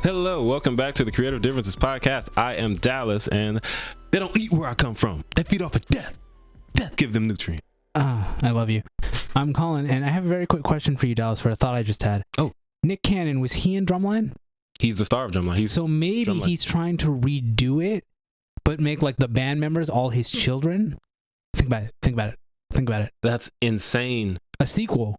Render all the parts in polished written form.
Hello, welcome back to the Creative Differences podcast. I am Dallas, and they don't eat where I come from. They feed off of death. Death give them nutrients. I love you. I'm Colin, and I have a very quick question for you, Dallas, for a thought I just had. Oh. Nick Cannon, was he in Drumline? He's the star of Drumline. So maybe Drumline. he's trying to redo it, but make like the band members all his children? Think about it. That's insane. A sequel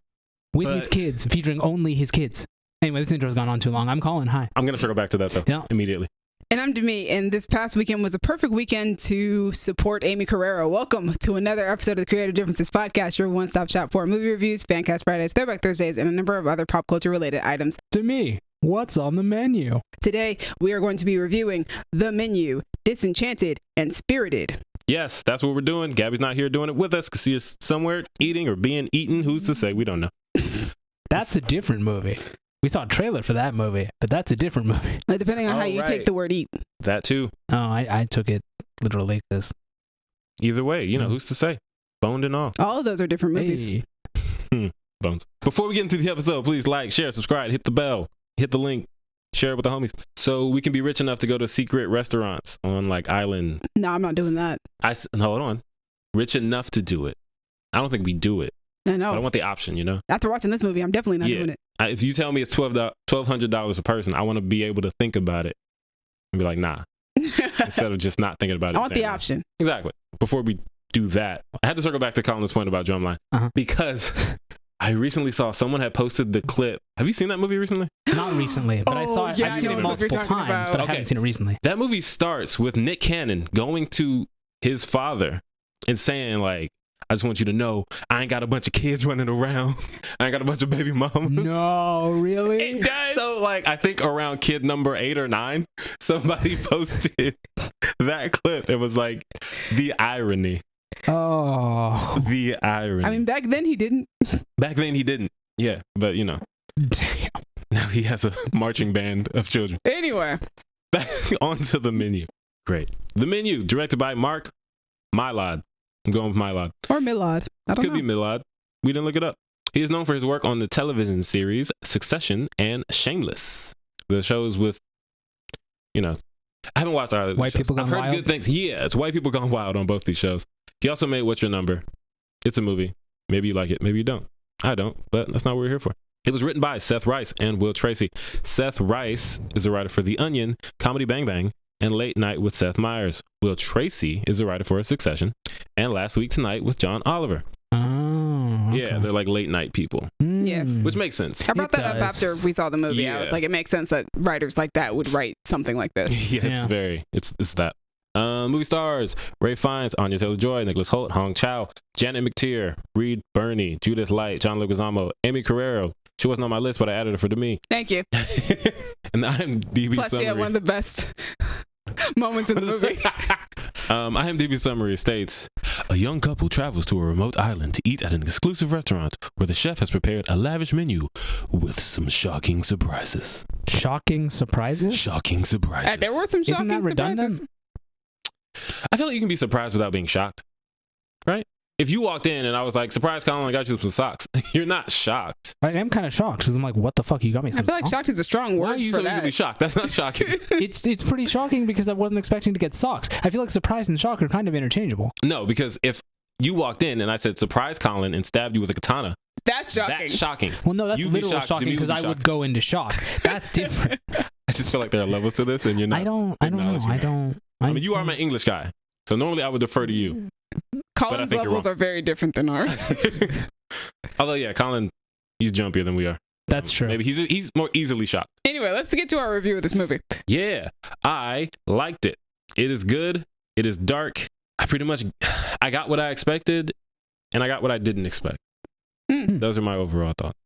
with his kids, featuring only his kids. Anyway, this intro's gone on too long. I'm Colin. Hi. I'm going to circle back to that, though, immediately. And I'm Demi, and this past weekend was a perfect weekend to support Amy Carrero. Welcome to another episode of the Creative Differences podcast, your one-stop shop for movie reviews, Fancast Fridays, Throwback Thursdays, and a number of other pop culture-related items. To me, what's on the menu? Today, we are going to be reviewing The Menu, Disenchanted, and Spirited. Yes, that's what we're doing. Gabby's not here doing it with us because she's somewhere eating or being eaten. Who's to say? We don't know. That's a different movie. We saw a trailer for that movie, but that's a different movie. Depending on how you take the word eat. That too. Oh, I took it literally because... Either way, who's to say? Boned and all. All of those are different movies. Hey. Bones. Before we get into the episode, please like, share, subscribe, hit the bell, hit the link, share it with the homies, so we can be rich enough to go to secret restaurants on like island. No, I'm not doing that. Hold on. Rich enough to do it. I don't think we do it. I know. But I want the option, After watching this movie, I'm definitely not doing it. If you tell me it's $1,200 a person, I want to be able to think about it and be like, nah. Instead of just not thinking about it. I want the option. Exactly. Before we do that, I had to circle back to Colin's point about Drumline because I recently saw someone had posted the clip. Have you seen that movie recently? Not recently, but I saw it. I've seen it multiple times, but I haven't seen it recently. That movie starts with Nick Cannon going to his father and saying like, I just want you to know I ain't got a bunch of kids running around. I ain't got a bunch of baby mamas. No, really? It does. So like I think around kid number 8 or 9, somebody posted that clip. It was like the irony. Oh. The irony. I mean, back then he didn't. Yeah, but Damn. now he has a marching band of children. Anyway. Back onto The Menu. Great. The Menu, directed by Mark Mylod. I'm going with Mylod. Or Milad. I don't know. Could be Milad. We didn't look it up. He is known for his work on the television series Succession and Shameless. The shows with, I haven't watched either of these White shows. People Gone I've heard Wild? good things. Yeah, it's White People Gone Wild on both these shows. He also made What's Your Number? It's a movie. Maybe you like it. Maybe you don't. I don't, but that's not what we're here for. It was written by Seth Rice and Will Tracy. Seth Rice is a writer for The Onion, Comedy Bang Bang, and Late Night with Seth Meyers. Will Tracy is a writer for Succession and Last Week Tonight with John Oliver. Oh, okay. Yeah, they're like late night people, Yeah. which makes sense. I brought that up after we saw the movie. Yeah. I was like, it makes sense that writers like that would write something like this. Yeah, it's that. Movie stars: Ray Fiennes, Anya Taylor-Joy, Nicholas Hoult, Hong Chow, Janet McTeer, Reed Birney, Judith Light, John Leguizamo, Amy Carrero. She wasn't on my list, but I added her for me. Thank you. And the IMDb Plus, summary. she had one of the best moments in the movie. IMDb summary states, a young couple travels to a remote island to eat at an exclusive restaurant where the chef has prepared a lavish menu with some shocking surprises. Shocking surprises? Shocking surprises. There were some Isn't shocking that redundant? surprises. I feel like you can be surprised without being shocked, right? If you walked in and I was like, surprise, Colin, I got you some socks. You're not shocked. I am kind of shocked because I'm like, what the fuck? You got me some I feel like socks? shocked is a strong Why are word you for so that. easily shocked? That's not shocking. It's pretty shocking because I wasn't expecting to get socks. I feel like surprise and shock are kind of interchangeable. No, because if you walked in and I said, surprise, Colin, and stabbed you with a katana, That's shocking. that's shocking. Well, no, that's You'd be literal shocked. shocking Demi would because be I would shocked. go into shock. That's different. I just feel like there are levels to this and you're not. I don't know. I mean, you are my English guy. So normally I would defer to you. Colin's think you're levels wrong. are very different than ours. Although, yeah, Colin, he's jumpier than we are. That's true. Maybe he's more easily shocked. Anyway, let's get to our review of this movie. Yeah, I liked it. It is good. It is dark. I got what I expected, and I got what I didn't expect. Those are my overall thoughts.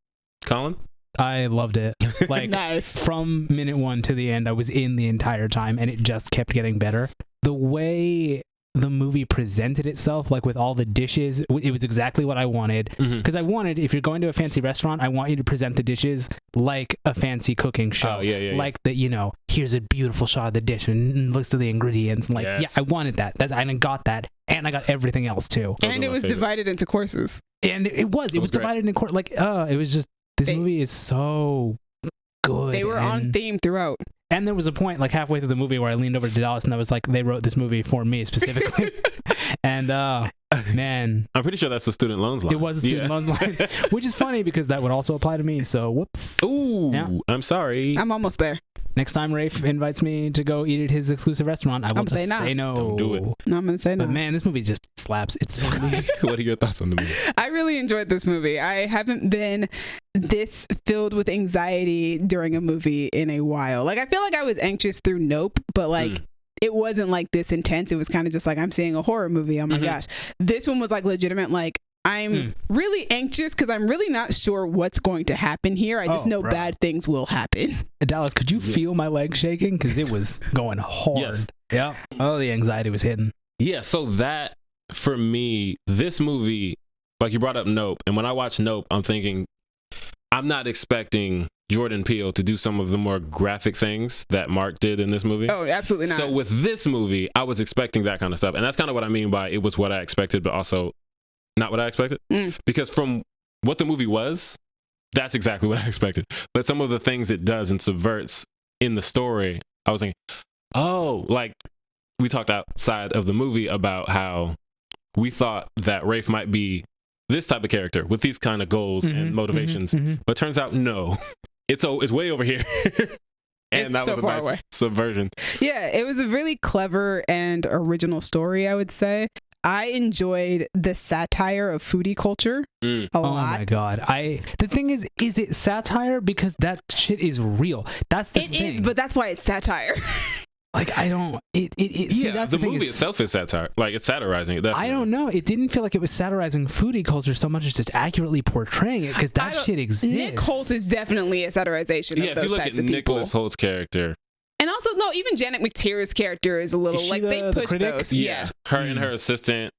Colin? I loved it. Like, Nice. from minute 1 to the end, I was in the entire time, and it just kept getting better. The way the movie presented itself, like with all the dishes, it was exactly what I wanted. Because I wanted, if you're going to a fancy restaurant, I want you to present the dishes like a fancy cooking show. Oh, yeah. Like that, here's a beautiful shot of the dish and looks at the ingredients. And Yes. yeah, I wanted that. I got that. And I got everything else too. Those And are it my was favorites. divided into courses. And it was great. divided in it was just, this movie is so good. They were on theme throughout. And there was a point like halfway through the movie where I leaned over to Dallas and I was like, they wrote this movie for me specifically. And man, I'm pretty sure that's the student loans line. it was a student loan line, which is funny because that would also apply to me. So whoops. Ooh, Yeah. I'm sorry. I'm almost there. Next time Rafe invites me to go eat at his exclusive restaurant, I will just say no. Don't do it. No, I'm gonna say no. But man, this movie just slaps. It's so good. What are your thoughts on the movie? I really enjoyed this movie. I haven't been this filled with anxiety during a movie in a while. Like, I feel like I was anxious through Nope, but like it wasn't like this intense. It was kind of just like, I'm seeing a horror movie. Oh my gosh. This one was like legitimate. Like, I'm really anxious because I'm really not sure what's going to happen here. I just know bad things will happen. Dallas, could you feel my leg shaking? Because it was going hard. Yes. Yeah. Oh, the anxiety was hitting. Yeah, so that, for me, this movie, like you brought up Nope, and when I watch Nope, I'm thinking, I'm not expecting Jordan Peele to do some of the more graphic things that Mark did in this movie. Oh, absolutely not. So with this movie, I was expecting that kind of stuff. And that's kind of what I mean by it was what I expected, but also not what I expected. Because from what the movie was, that's exactly what I expected. But some of the things it does and subverts in the story, I was thinking, oh, like we talked outside of the movie about how we thought that Rafe might be this type of character with these kind of goals and motivations. But turns out, no, it's way over here. And It's that so was a far nice away. subversion. Yeah, it was a really clever and original story, I would say. I enjoyed the satire of foodie culture a Oh lot. my god! The thing is it satire? Because that shit is real. That's the thing. It is, but that's why it's satire. Like I don't. See, Yeah, that's the thing movie is, itself is satire. Like it's satirizing it. Definitely. I don't know. It didn't feel like it was satirizing foodie culture so much as just accurately portraying it because that shit exists. Nick Holt is definitely a satirization Yeah, of if you those look types at of people. Nicholas Holt's character, And also, no, even Janet McTeer's character is a little Is she like the they push critic? those. yeah, her and her assistant.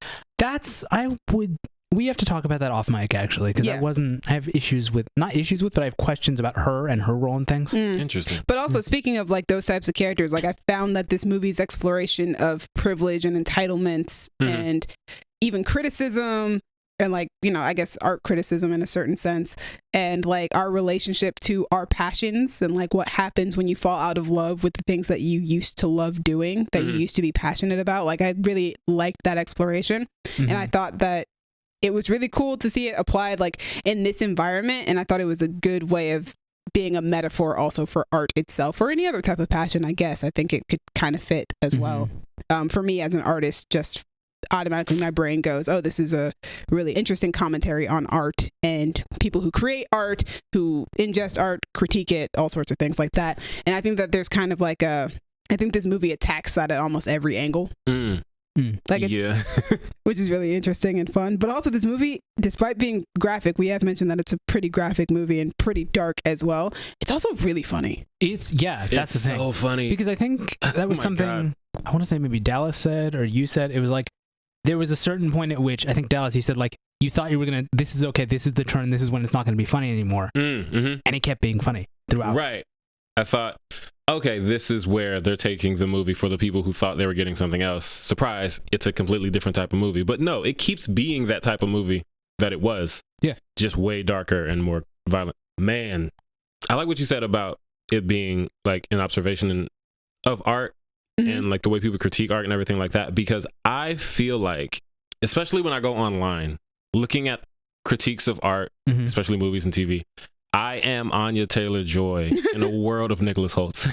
We have to talk about that off mic actually because I have but I have questions about her and her role in things. Interesting. But also, speaking of like those types of characters, like I found that this movie's exploration of privilege and entitlements and even criticism and like, you know, I guess art criticism in a certain sense and like our relationship to our passions and like what happens when you fall out of love with the things that you used to love doing, that you used to be passionate about. Like I really liked that exploration and I thought that it was really cool to see it applied like in this environment. And I thought it was a good way of being a metaphor also for art itself or any other type of passion, I guess. I think it could kind of fit as well. For me as an artist, just automatically my brain goes, oh, this is a really interesting commentary on art and people who create art, who ingest art, critique it, all sorts of things like that. And I think that there's kind of like I think this movie attacks that at almost every angle. Like it's, which is really interesting and fun. But also this movie, despite being graphic, we have mentioned that it's a pretty graphic movie and pretty dark as well. It's also really funny. That's the thing. So funny. Because I think that was something I want to say maybe Dallas said or you said. It was like there was a certain point at which I think Dallas, you said like you thought you were gonna, this is okay, this is the turn, this is when it's not gonna be funny anymore. And it kept being funny throughout. Right. I thought, okay, this is where they're taking the movie for the people who thought they were getting something else. Surprise, it's a completely different type of movie. But no, it keeps being that type of movie that it was. Yeah. Just way darker and more violent. Man, I like what you said about it being like an observation of art and like the way people critique art and everything like that. Because I feel like, especially when I go online, looking at critiques of art, especially movies and TV, I am Anya Taylor-Joy in a world of Nicholas Holt.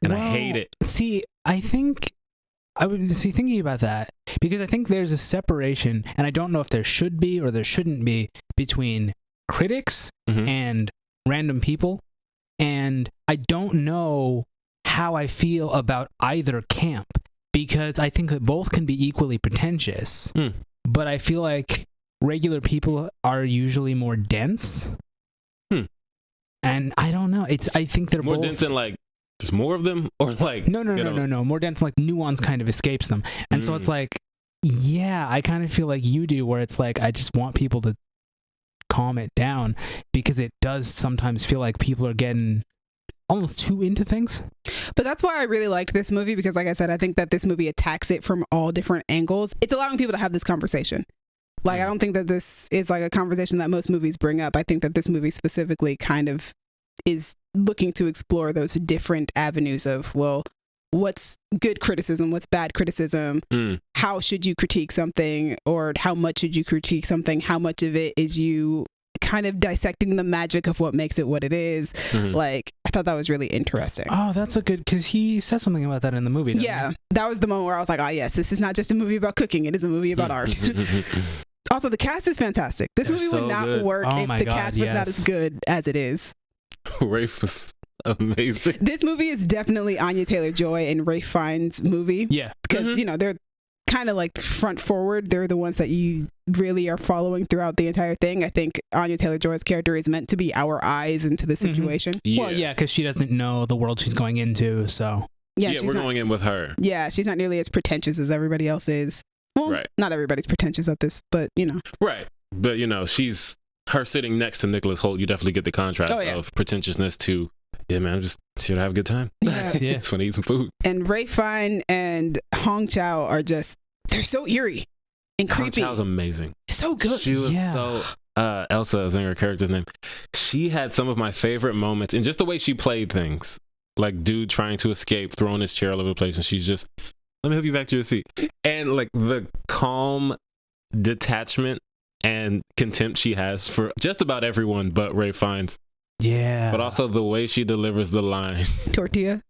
And I hate it. See, I think I would thinking about that because I think there's a separation, and I don't know if there should be or there shouldn't be, between critics and random people. And I don't know how I feel about either camp because I think that both can be equally pretentious. But I feel like regular people are usually more dense. And I don't know. I think they're more both dense and like there's more of them, or like no. More dense, like nuance kind of escapes them, and so it's like, yeah, I kind of feel like you do, where it's like I just want people to calm it down because it does sometimes feel like people are getting almost too into things. But that's why I really liked this movie because, like I said, I think that this movie attacks it from all different angles. It's allowing people to have this conversation. Like, I don't think that this is like a conversation that most movies bring up. I think that this movie specifically kind of is looking to explore those different avenues of, well, what's good criticism, what's bad criticism, how should you critique something, or how much should you critique something, how much of it is you kind of dissecting the magic of what makes it what it is. Like, I thought that was really interesting. Oh, that's a good, because he says something about that in the movie, yeah, that was the moment where I was like, oh yes, this is not just a movie about cooking, it is a movie about art. Also, the cast is fantastic. This movie would not work if the cast was not as good as it is. Rafe was amazing. This movie is definitely Anya Taylor-Joy and Ralph Fiennes' movie. Yeah. Because, you know, they're kind of like front forward. They're the ones that you really are following throughout the entire thing. I think Anya Taylor-Joy's character is meant to be our eyes into the situation. Well, yeah, because she doesn't know the world she's going into, so. Yeah, we're going in with her. Yeah, she's not nearly as pretentious as everybody else is. Well, not everybody's pretentious at this, but, you know. Right. But, you know, her sitting next to Nicholas Hoult, you definitely get the contrast of pretentiousness to, yeah, man, I'm just here to have a good time. Yeah. Just want to eat some food. And Ralph Fiennes and Hong Chow are just, they're so eerie and creepy. Hong Chow's amazing. So good. She was so, Elsa is in her character's name. She had some of my favorite moments, and just the way she played things. Like, dude trying to escape, throwing his chair all over the place, and she's just, let me help you back to your seat. And like the calm detachment and contempt she has for just about everyone but Ralph Fiennes. Yeah. But also the way she delivers the line. Tortilla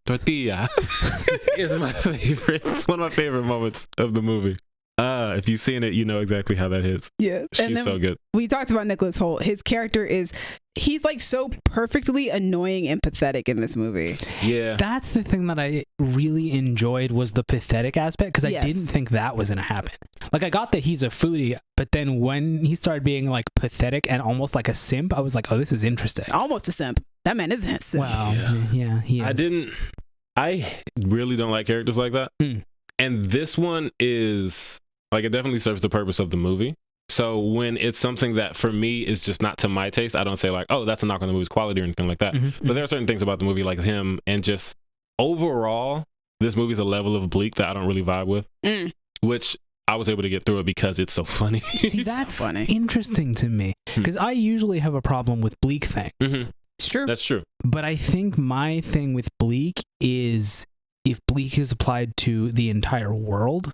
is my favorite. It's one of my favorite moments of the movie. If you've seen it, you know exactly how that hits. Yeah. She's so good. We talked about Nicholas Hoult. His character he's like so perfectly annoying and pathetic in this movie. Yeah. That's the thing that I really enjoyed, was the pathetic aspect, because I didn't think that was going to happen. Like, I got that he's a foodie, but then when he started being like pathetic and almost like a simp, I was like, oh, this is interesting. Almost a simp. That man isn't a simp. Wow. Yeah, he is. I really don't like characters like that. And this one is, like, it definitely serves the purpose of the movie. So when it's something that for me is just not to my taste, I don't say like, oh, that's a knock on the movie's quality or anything like that. But there are certain things about the movie, like him, and just overall, this movie's a level of bleak that I don't really vibe with, which I was able to get through it because it's so funny. See, that's funny. Interesting to me, because I usually have a problem with bleak things. It's true. That's true. But I think my thing with bleak is if bleak is applied to the entire world,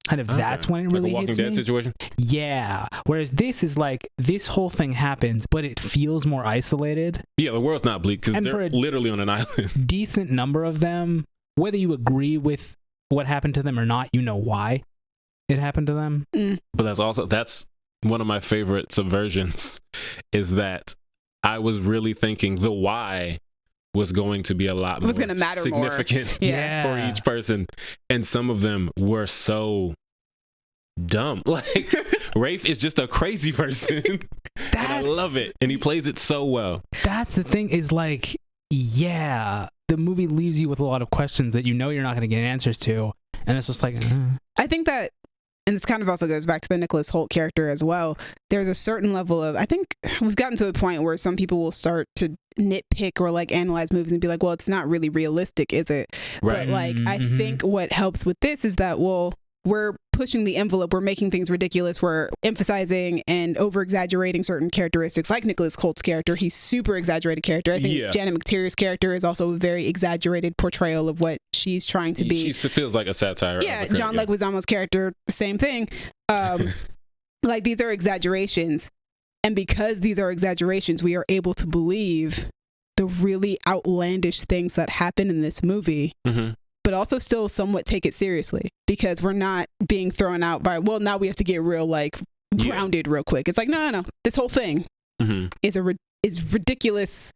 kind of that's when it really like a hits Walking Dead me. situation? Yeah. Whereas this is like, this whole thing happens, but it feels more isolated. Yeah, the world's not bleak because they're literally on an island. Decent number of them, whether you agree with what happened to them or not, you know why it happened to them. But that's one of my favorite subversions, is that I was really thinking the why was going to be a lot more significant for each person, and some of them were so dumb. Like, Rafe is just a crazy person, and I love it, and he plays it so well. That's the thing, is like, the movie leaves you with a lot of questions that you know you're not going to get answers to, and it's just like, I think that, and this kind of also goes back to the Nicholas Hoult character as well. There's a certain level of, I think we've gotten to a point where some people will start to nitpick or like analyze movies and be like, well, it's not really realistic, is it? Right. But like, I think what helps with this is that, well, we're pushing the envelope, we're making things ridiculous, we're emphasizing and over exaggerating certain characteristics, like Nicholas Hoult's character. He's super exaggerated character. I think Janet McTeer's character is also a very exaggerated portrayal of what she's trying to be. She feels like a satire. Yeah, John Leguizamo's character, same thing. Like, these are exaggerations, and because these are exaggerations, we are able to believe the really outlandish things that happen in this movie. But also still somewhat take it seriously, because we're not being thrown out by, well, now we have to get real, like, grounded real quick. It's like, no. This whole thing is ridiculous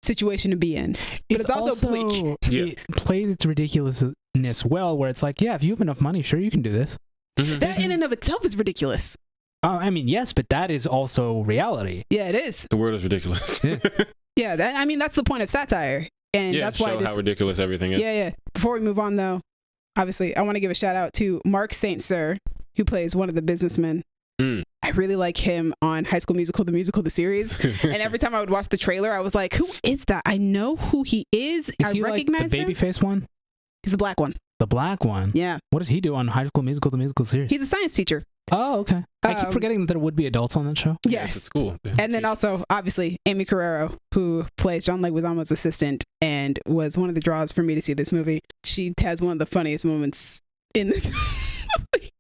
situation to be in. But it's also bleak. It plays its ridiculousness well, where it's like, yeah, if you have enough money, sure, you can do this. That in and of itself is ridiculous. I mean, yes, but that is also reality. Yeah, it is. The world is ridiculous. Yeah, that's the point of satire. And that's why how ridiculous everything is. Yeah. Before we move on, though, obviously, I want to give a shout out to Mark St. Cyr, who plays one of the businessmen. I really like him on High School Musical, the series. And every time I would watch the trailer, I was like, who is that? I know who he is. I recognize like the babyface one? He's the black one. The black one? Yeah. What does he do on High School Musical, the musical series? He's a science teacher. Oh, okay. I keep forgetting that there would be adults on that show. Yes. It's cool. And then also, obviously, Amy Carrero, who plays John Leguizamo's assistant and was one of the draws for me to see this movie. She has one of the funniest moments in this movie.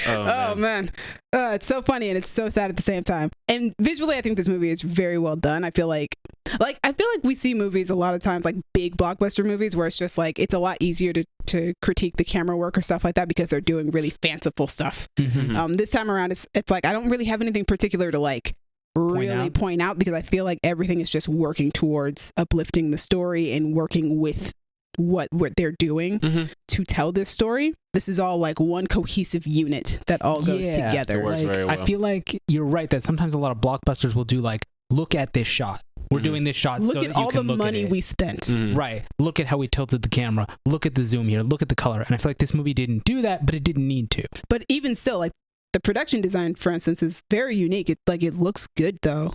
Oh man. It's so funny and it's so sad at the same time. And visually, I think this movie is very well done. I feel like we see movies a lot of times, like big blockbuster movies, where it's just like it's a lot easier to critique the camera work or stuff like that because they're doing really fanciful stuff. Mm-hmm. This time around, it's like I don't really have anything particular to like really point out because I feel like everything is just working towards uplifting the story and working with what they're doing to tell this story. This is all like one cohesive unit that all goes together. It works very well. I feel like you're right that sometimes a lot of blockbusters will do like, look at this shot. We're doing this shot look so at that you all can the look money at it. we spent. Right. Look at how we tilted the camera. Look at the zoom here. Look at the color. And I feel like this movie didn't do that, but it didn't need to. But even still, like the production design, for instance, is very unique. It looks good though.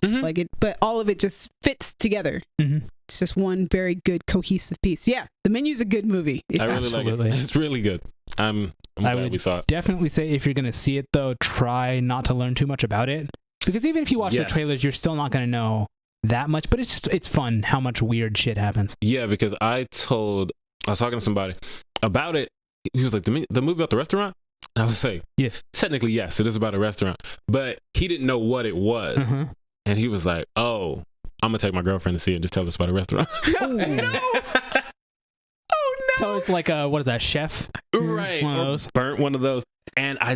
But all of it just fits together. It's just one very good cohesive piece. Yeah, The Menu's a good movie. I really like it. It's really good. I'm glad we saw it. Definitely say if you're gonna see it though, try not to learn too much about it, because even if you watch the trailers, you're still not gonna know that much. But it's fun how much weird shit happens. Yeah, because I was talking to somebody about it. He was like, the movie about the restaurant? And I was like, yeah, technically yes, it is about a restaurant, but he didn't know what it was. And he was like, oh, I'm gonna take my girlfriend to see it and just tell us about a restaurant. Oh no. So it's like what is that, Chef? Right. One of those. Burnt one of those. And I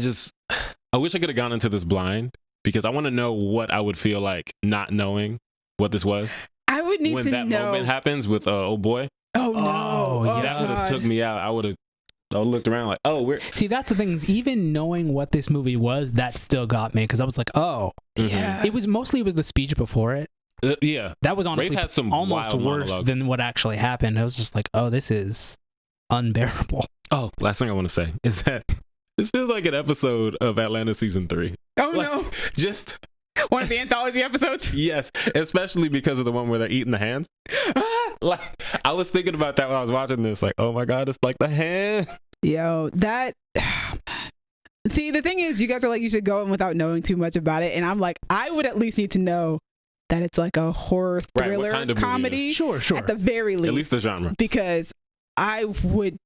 wish I could have gone into this blind because I want to know what I would feel like not knowing what this was. I would need to know. When that moment happens with old boy. Oh no. That would have took me out. I would have looked around like, oh, See, that's the thing. Even knowing what this movie was, that still got me because I was like, oh. Yeah. It was the speech before it. Yeah. That was honestly had some almost worse monologues than what actually happened. I was just like, oh, this is unbearable. Oh, last thing I want to say is that this feels like an episode of Atlanta season 3. Oh no. Just one of the anthology episodes? Yes, especially because of the one where they're eating the hands. Like, I was thinking about that when I was watching this, like, oh my God, it's like the hands. Yo, that... See, the thing is, you guys are like, you should go in without knowing too much about it. And I'm like, I would at least need to know that it's like a horror thriller kind of comedy. Sure. At the very least. At least the genre. Because I would,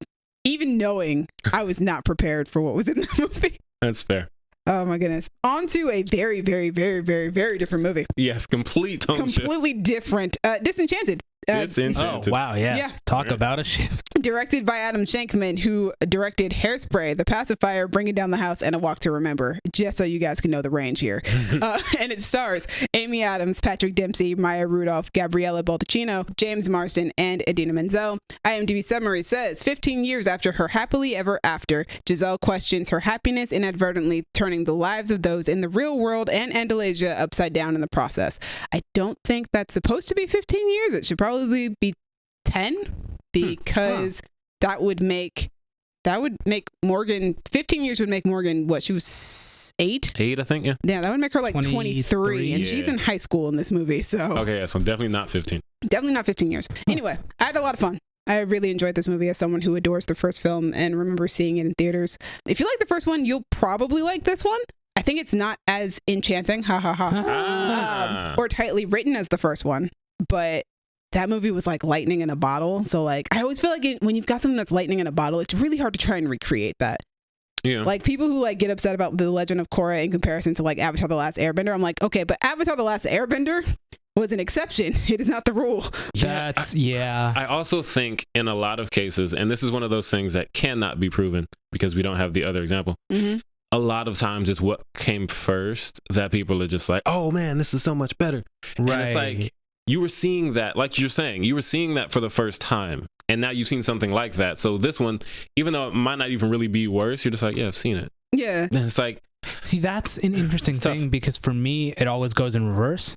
even knowing, I was not prepared for what was in the movie. That's fair. Oh my goodness. On to a very, very, very, very, very different movie. Yes, completely different. Disenchanted. Disenchanted. Oh, wow, yeah. Talk about a shift. Directed by Adam Shankman, who directed Hairspray, The Pacifier, Bringing Down the House, and A Walk to Remember, just so you guys can know the range here. And it stars Amy Adams, Patrick Dempsey, Maya Rudolph, Gabriella Baldacchino, James Marsden, and Idina Menzel. IMDb summary says, 15 years after her happily ever after, Giselle questions her happiness, inadvertently turning the lives of those in the real world and Andalasia upside down in the process. I don't think that's supposed to be 15 years. It should probably be 10 because that would make Morgan, 15 years would make Morgan, what, she was 8? 8, I think, yeah. Yeah, that would make her like 23 and she's in high school in this movie, so. Okay, yeah, so definitely not 15. Definitely not 15 years. Anyway, I had a lot of fun. I really enjoyed this movie as someone who adores the first film and remember seeing it in theaters. If you like the first one, you'll probably like this one. I think it's not as enchanting, or tightly written as the first one, but that movie was like lightning in a bottle. So like, I always feel like when you've got something that's lightning in a bottle, it's really hard to try and recreate that. Yeah. Like people who like get upset about The Legend of Korra in comparison to like Avatar: The Last Airbender. I'm like, okay, but Avatar: The Last Airbender was an exception. It is not the rule. I also think in a lot of cases, and this is one of those things that cannot be proven because we don't have the other example. A lot of times it's what came first that people are just like, oh man, this is so much better. Right. And it's like, you were seeing that, like you're saying, you were seeing that for the first time. And now you've seen something like that. So this one, even though it might not even really be worse, you're just like, yeah, I've seen it. Yeah. And it's like... See, that's an interesting thing because for me, it always goes in reverse.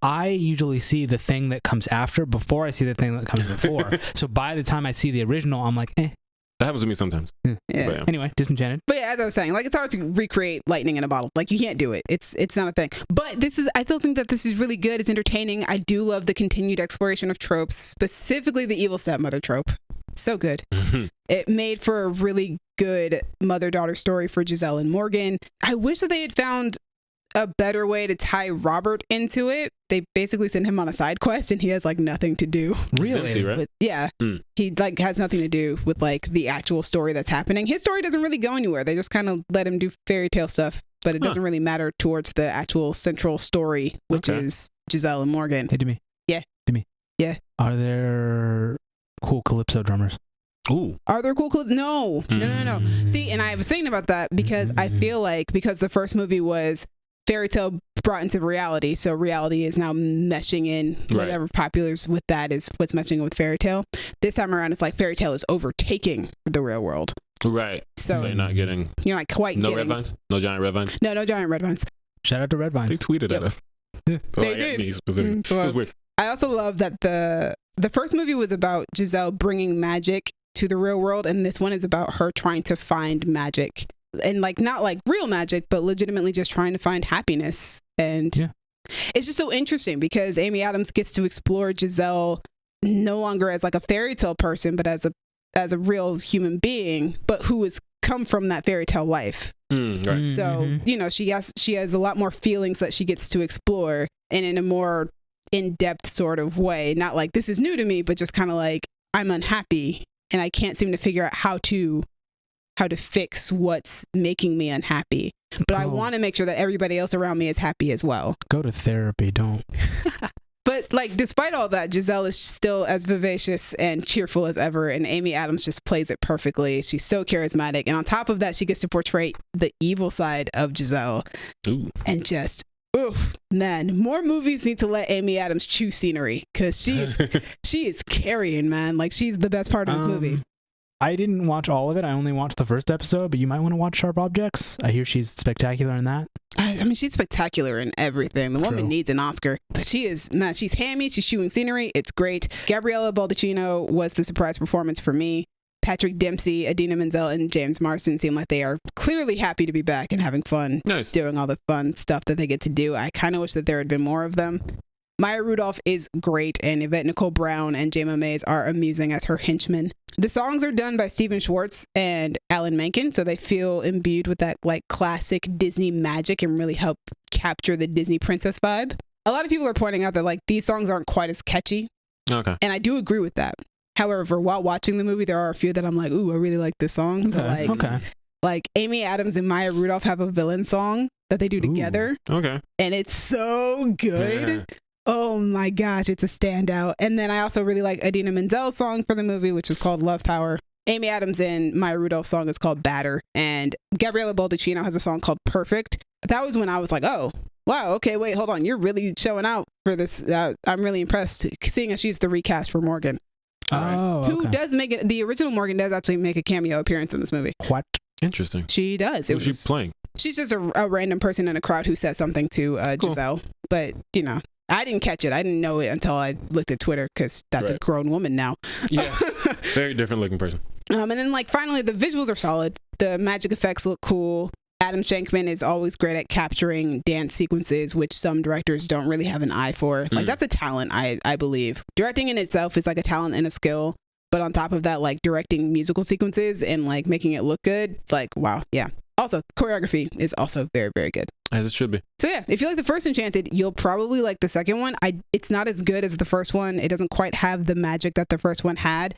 I usually see the thing that comes after before I see the thing that comes before. So by the time I see the original, I'm like, eh. That happens to me sometimes. Yeah. Anyway, Disenchanted. But yeah, as I was saying, like it's hard to recreate lightning in a bottle. Like you can't do it. It's not a thing. But I still think that this is really good. It's entertaining. I do love the continued exploration of tropes, specifically the evil stepmother trope. So good. It made for a really good mother-daughter story for Giselle and Morgan. I wish that they had found a better way to tie Robert into it. They basically send him on a side quest and he has like nothing to do. Really? Dempsey, right? He like has nothing to do with like the actual story that's happening. His story doesn't really go anywhere. They just kind of let him do fairy tale stuff, but it doesn't really matter towards the actual central story, which is Giselle and Morgan. Hey, Demi. Yeah. Demi. Yeah. Are there cool calypso drummers? Ooh. Are there cool clips? No. See, and I was thinking about that because I feel like because the first movie was fairy tale brought into reality, so reality is now meshing in whatever populars with that is what's meshing in with fairy tale. This time around, it's like fairy tale is overtaking the real world. Right. So you're not quite getting red vines? No giant red vines? No giant red vines. Shout out to red vines. They tweeted at us. They did. Me specifically. It was weird. I also love that the first movie was about Giselle bringing magic to the real world, and this one is about her trying to find magic. And like not like real magic, but legitimately just trying to find happiness. And it's just so interesting because Amy Adams gets to explore Giselle no longer as like a fairy tale person, but as a real human being, but who has come from that fairy tale life. Right. So, you know, she has a lot more feelings that she gets to explore, and in a more in-depth sort of way. Not like this is new to me, but just kind of like I'm unhappy and I can't seem to figure out how to fix what's making me unhappy. But I want to make sure that everybody else around me is happy as well. Go to therapy, don't. But like, despite all that, Giselle is still as vivacious and cheerful as ever, and Amy Adams just plays it perfectly. She's so charismatic, and on top of that, she gets to portray the evil side of Giselle. Ooh. And just, oof, man, more movies need to let Amy Adams choose scenery, because she is carrying, man. Like, she's the best part of this movie. I didn't watch all of it. I only watched the first episode, but you might want to watch Sharp Objects. I hear she's spectacular in that. I mean, she's spectacular in everything. The woman needs an Oscar. But she is, man, she's hammy. She's chewing scenery. It's great. Gabriella Baldacchino was the surprise performance for me. Patrick Dempsey, Idina Menzel, and James Marsden seem like they are clearly happy to be back and having fun. Nice. Doing all the fun stuff that they get to do. I kind of wish that there had been more of them. Maya Rudolph is great, and Yvette Nicole Brown and Jayma Mays are amusing as her henchmen. The songs are done by Stephen Schwartz and Alan Menken, so they feel imbued with that like classic Disney magic and really help capture the Disney princess vibe. A lot of people are pointing out that like these songs aren't quite as catchy. Okay. And I do agree with that. However, while watching the movie, there are a few that I'm like, ooh, I really like this song. So like Amy Adams and Maya Rudolph have a villain song that they do together. Okay. And it's so good. Yeah. Oh my gosh, it's a standout. And then I also really like Idina Menzel's song for the movie, which is called Love Power. Amy Adams and Maya Rudolph's song is called Batter. And Gabriella Baldacchino has a song called Perfect. That was when I was like, oh, wow, okay, wait, hold on. You're really showing out for this. I'm really impressed, seeing as she's the recast for Morgan. Oh, who does make it, the original Morgan does actually make a cameo appearance in this movie. What? Interesting. She does. Who's she playing? She's just a random person in a crowd who says something to Giselle. But, you know. I didn't catch it. I didn't know it until I looked at Twitter because that's a grown woman now. Yeah, very different looking person. And then like finally the visuals are solid. The magic effects look cool. Adam Shankman is always great at capturing dance sequences, which some directors don't really have an eye for. Like that's a talent, I believe. Directing in itself is like a talent and a skill. But on top of that, like directing musical sequences and like making it look good, like wow, yeah. Also, choreography is also very, very good. As it should be. So yeah, if you like the first Enchanted, you'll probably like the second one. It's not as good as the first one. It doesn't quite have the magic that the first one had,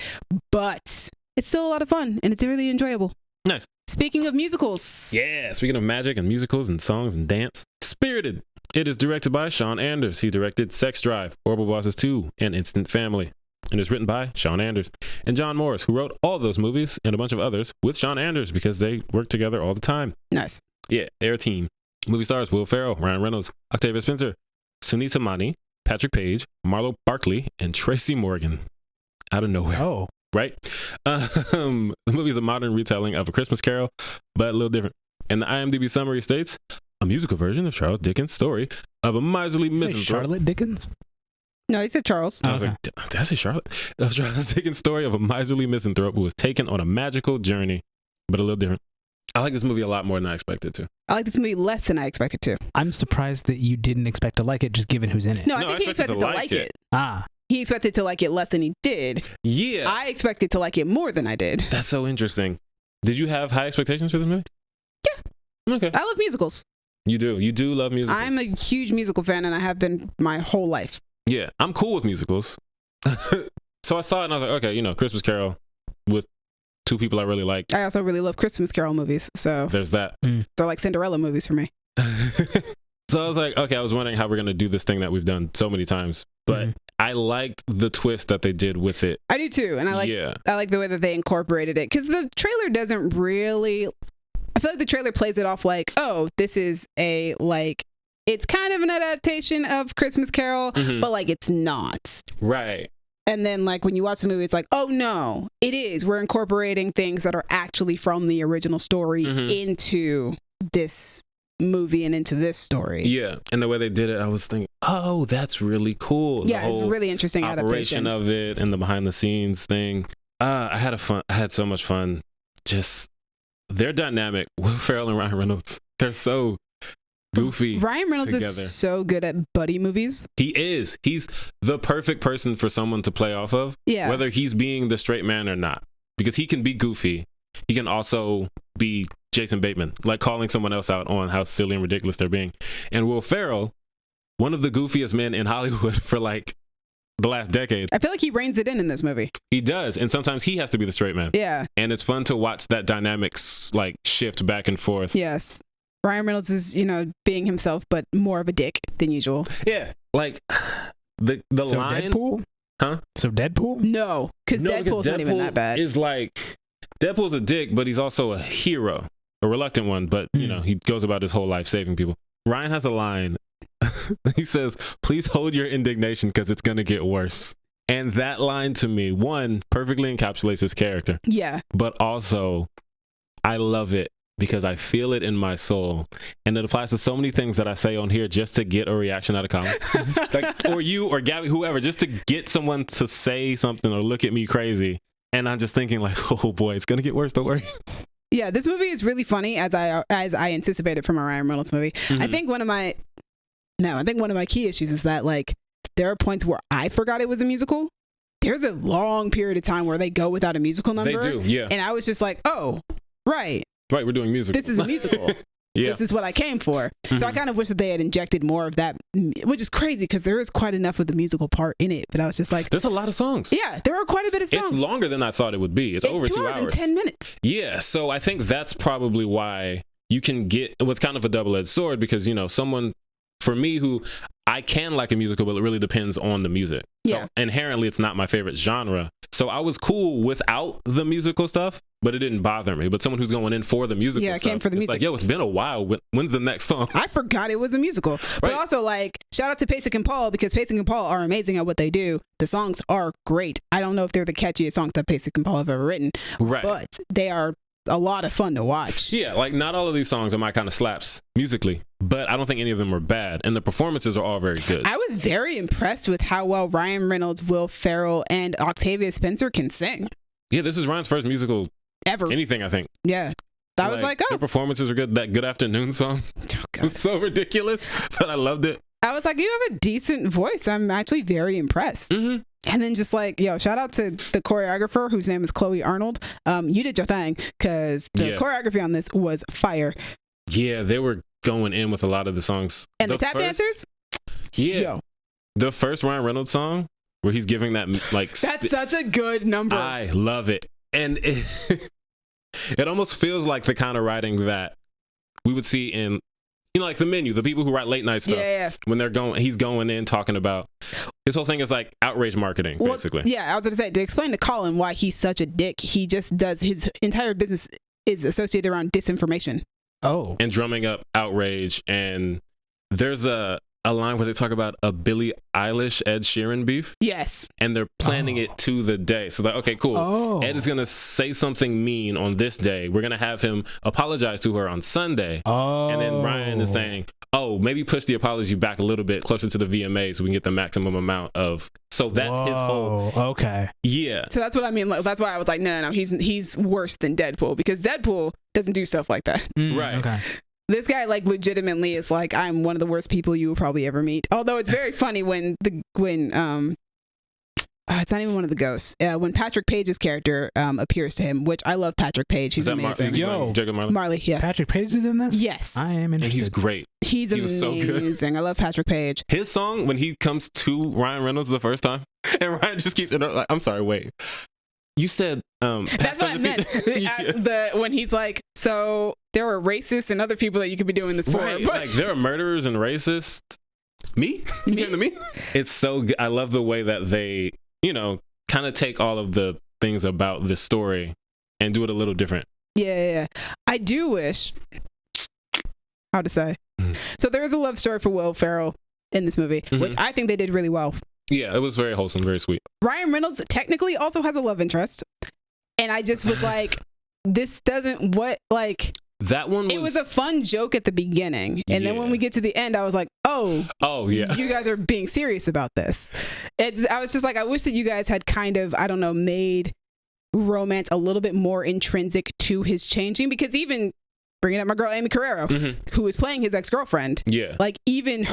but it's still a lot of fun and it's really enjoyable. Nice. Speaking of musicals. Yeah, speaking of magic and musicals and songs and dance. Spirited. It is directed by Sean Anders. He directed Sex Drive, Horrible Bosses 2, and Instant Family. And it's written by Sean Anders and John Morris, who wrote all those movies and a bunch of others with Sean Anders because they work together all the time. Nice. Yeah, they're a team. Movie stars Will Ferrell, Ryan Reynolds, Octavia Spencer, Sunita Mani, Patrick Page, Marlo Barkley, and Tracy Morgan. Out of nowhere. Oh. Right? The movie is a modern retelling of A Christmas Carol, but a little different. And the IMDb summary states, a musical version of Charles Dickens' story of a miserly misanthrope. Charlotte Dickens? No, he said Charles. I was like, did I say Charlotte? That was Charles Dickens' story of a miserly misanthrope who was taken on a magical journey, but a little different. I like this movie a lot more than I expected to. I like this movie less than I expected to. I'm surprised that you didn't expect to like it, just given who's in it. No, I think he expected to like it. He expected to like it less than he did. Yeah. I expected to like it more than I did. That's so interesting. Did you have high expectations for this movie? Yeah. Okay. I love musicals. You do love musicals. I'm a huge musical fan, and I have been my whole life. Yeah, I'm cool with musicals. So I saw it and I was like, okay, Christmas Carol with two people I really like. I also really love Christmas Carol movies, so There's that. they're like Cinderella movies for me. So I was like, okay, I was wondering how we're going to do this thing that we've done so many times. But I liked the twist that they did with it. I do too, and I like the way that they incorporated it, because the trailer doesn't really. I feel like the trailer plays it off like, oh, this is it's kind of an adaptation of Christmas Carol, but like it's not. Right. And then like when you watch the movie, it's like, oh no, it is. We're incorporating things that are actually from the original story into this movie and into this story. Yeah. And the way they did it, I was thinking, oh, that's really cool. Yeah, it's a really interesting adaptation of it and the behind the scenes thing. I had so much fun. Just their dynamic, Will Ferrell and Ryan Reynolds. They're so goofy. Ryan Reynolds together. is so good at buddy movies. He is. He's the perfect person for someone to play off of. Yeah. Whether he's being the straight man or not. Because he can be goofy. He can also be Jason Bateman, like calling someone else out on how silly and ridiculous they're being. And Will Ferrell, one of the goofiest men in Hollywood for like the last decade. I feel like he reins it in this movie. He does. And sometimes he has to be the straight man. Yeah. And it's fun to watch that dynamics like shift back and forth. Yes. Ryan Reynolds is, being himself, but more of a dick than usual. Yeah. Like the line. Deadpool? Huh? So Deadpool? No, because Deadpool's not even that bad. Is like Deadpool's a dick, but he's also a hero, a reluctant one. But he goes about his whole life saving people. Ryan has a line. He says, "Please hold your indignation because it's gonna get worse." And that line to me, one, perfectly encapsulates his character. Yeah. But also, I love it because I feel it in my soul, and it applies to so many things that I say on here just to get a reaction out of Colin, or you or Gabby, whoever, just to get someone to say something or look at me crazy. And I'm just thinking like, oh boy, it's gonna get worse. Don't worry. Yeah, this movie is really funny as I anticipated from a Ryan Reynolds movie. I think one of my key issues is that like there are points where I forgot it was a musical. There's a long period of time where they go without a musical number. They do, yeah. And I was just like, oh, right. Right, we're doing music. This is a musical. Yeah. This is what I came for. So I kind of wish that they had injected more of that, which is crazy because there is quite enough of the musical part in it. But I was just like, there's a lot of songs. Yeah, there are quite a bit of songs. It's longer than I thought it would be. It's over 2 hours. And 10 minutes. Yeah, so I think that's probably why you can get what's kind of a double-edged sword because, someone, for me, who I can like a musical, but it really depends on the music. Yeah. So inherently, it's not my favorite genre. So I was cool without the musical stuff, but it didn't bother me. But someone who's going in for the musical stuff, I came for the music. Like, yo, it's been a while. When's the next song? I forgot it was a musical. But also, like, shout out to Pasek and Paul because Pasek and Paul are amazing at what they do. The songs are great. I don't know if they're the catchiest songs that Pasek and Paul have ever written. Right. But they are a lot of fun to watch. Yeah, like not all of these songs are my kind of slaps musically, but I don't think any of them were bad, and the performances are all very good. I was very impressed with how well Ryan Reynolds, Will Ferrell, and Octavia Spencer can sing. Yeah, this is Ryan's first musical ever. Anything, I think. Yeah. I was like, oh. The performances are good. That Good Afternoon song was so ridiculous, but I loved it. I was like, you have a decent voice. I'm actually very impressed. Mm-hmm. And then just like, shout out to the choreographer whose name is Chloe Arnold. You did your thing because the choreography on this was fire. Yeah, they were going in with a lot of the songs. And the tap dancers? Yeah. Yo. The first Ryan Reynolds song where he's giving that like... That's such a good number. I love it. And it almost feels like the kind of writing that we would see in... like The Menu, the people who write late night stuff. Yeah. When he's going in talking about his whole thing is like outrage marketing, basically. Yeah, I was going to say, to explain to Colin why he's such a dick, he just does, his entire business is associated around disinformation. Oh. And drumming up outrage. And there's a line where they talk about a Billie Eilish Ed Sheeran beef. Yes. And they're planning it to the day. So like, okay, cool. Oh. Ed is going to say something mean on this day. We're going to have him apologize to her on Sunday. Oh. And then Ryan is saying, oh, maybe push the apology back a little bit closer to the VMAs so we can get the maximum amount of... So that's his whole... Okay. Yeah. So that's what I mean. Like, that's why I was like, no, he's worse than Deadpool because Deadpool doesn't do stuff like that. Right. Okay. This guy like legitimately is like, I'm one of the worst people you will probably ever meet. Although it's very funny when it's not even one of the ghosts. When Patrick Page's character appears to him, which I love Patrick Page. He's amazing. Jacob Marley? Marley, yeah. Patrick Page is in this? Yes. I am interested. And he's great. He's amazing. So good. I love Patrick Page. His song, when he comes to Ryan Reynolds the first time, and Ryan just keeps like, I'm sorry, wait. You said that's what I meant. When he's like, so there were racists and other people that you could be doing this for. Right, like there are murderers and racists. Me? You came to me? It's so good. I love the way that they, kind of take all of the things about this story and do it a little different. Yeah. I do wish, how to say. So there is a love story for Will Ferrell in this movie, which I think they did really well. Yeah, it was very wholesome, very sweet. Ryan Reynolds technically also has a love interest. And I just was like, this doesn't, that one was... It was a fun joke at the beginning. And then when we get to the end, I was like, oh yeah, you guys are being serious about this. I was just like, I wish that you guys had kind of, I don't know, made romance a little bit more intrinsic to his changing. Because even bringing up my girl, Amy Carrero, who is playing his ex-girlfriend. Yeah. Like even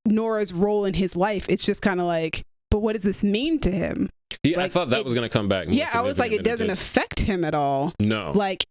Nora's role in his life, it's just kind of like, but what does this mean to him? Yeah, I thought that was going to come back. Yeah, I was like, it doesn't affect him at all. No. Like,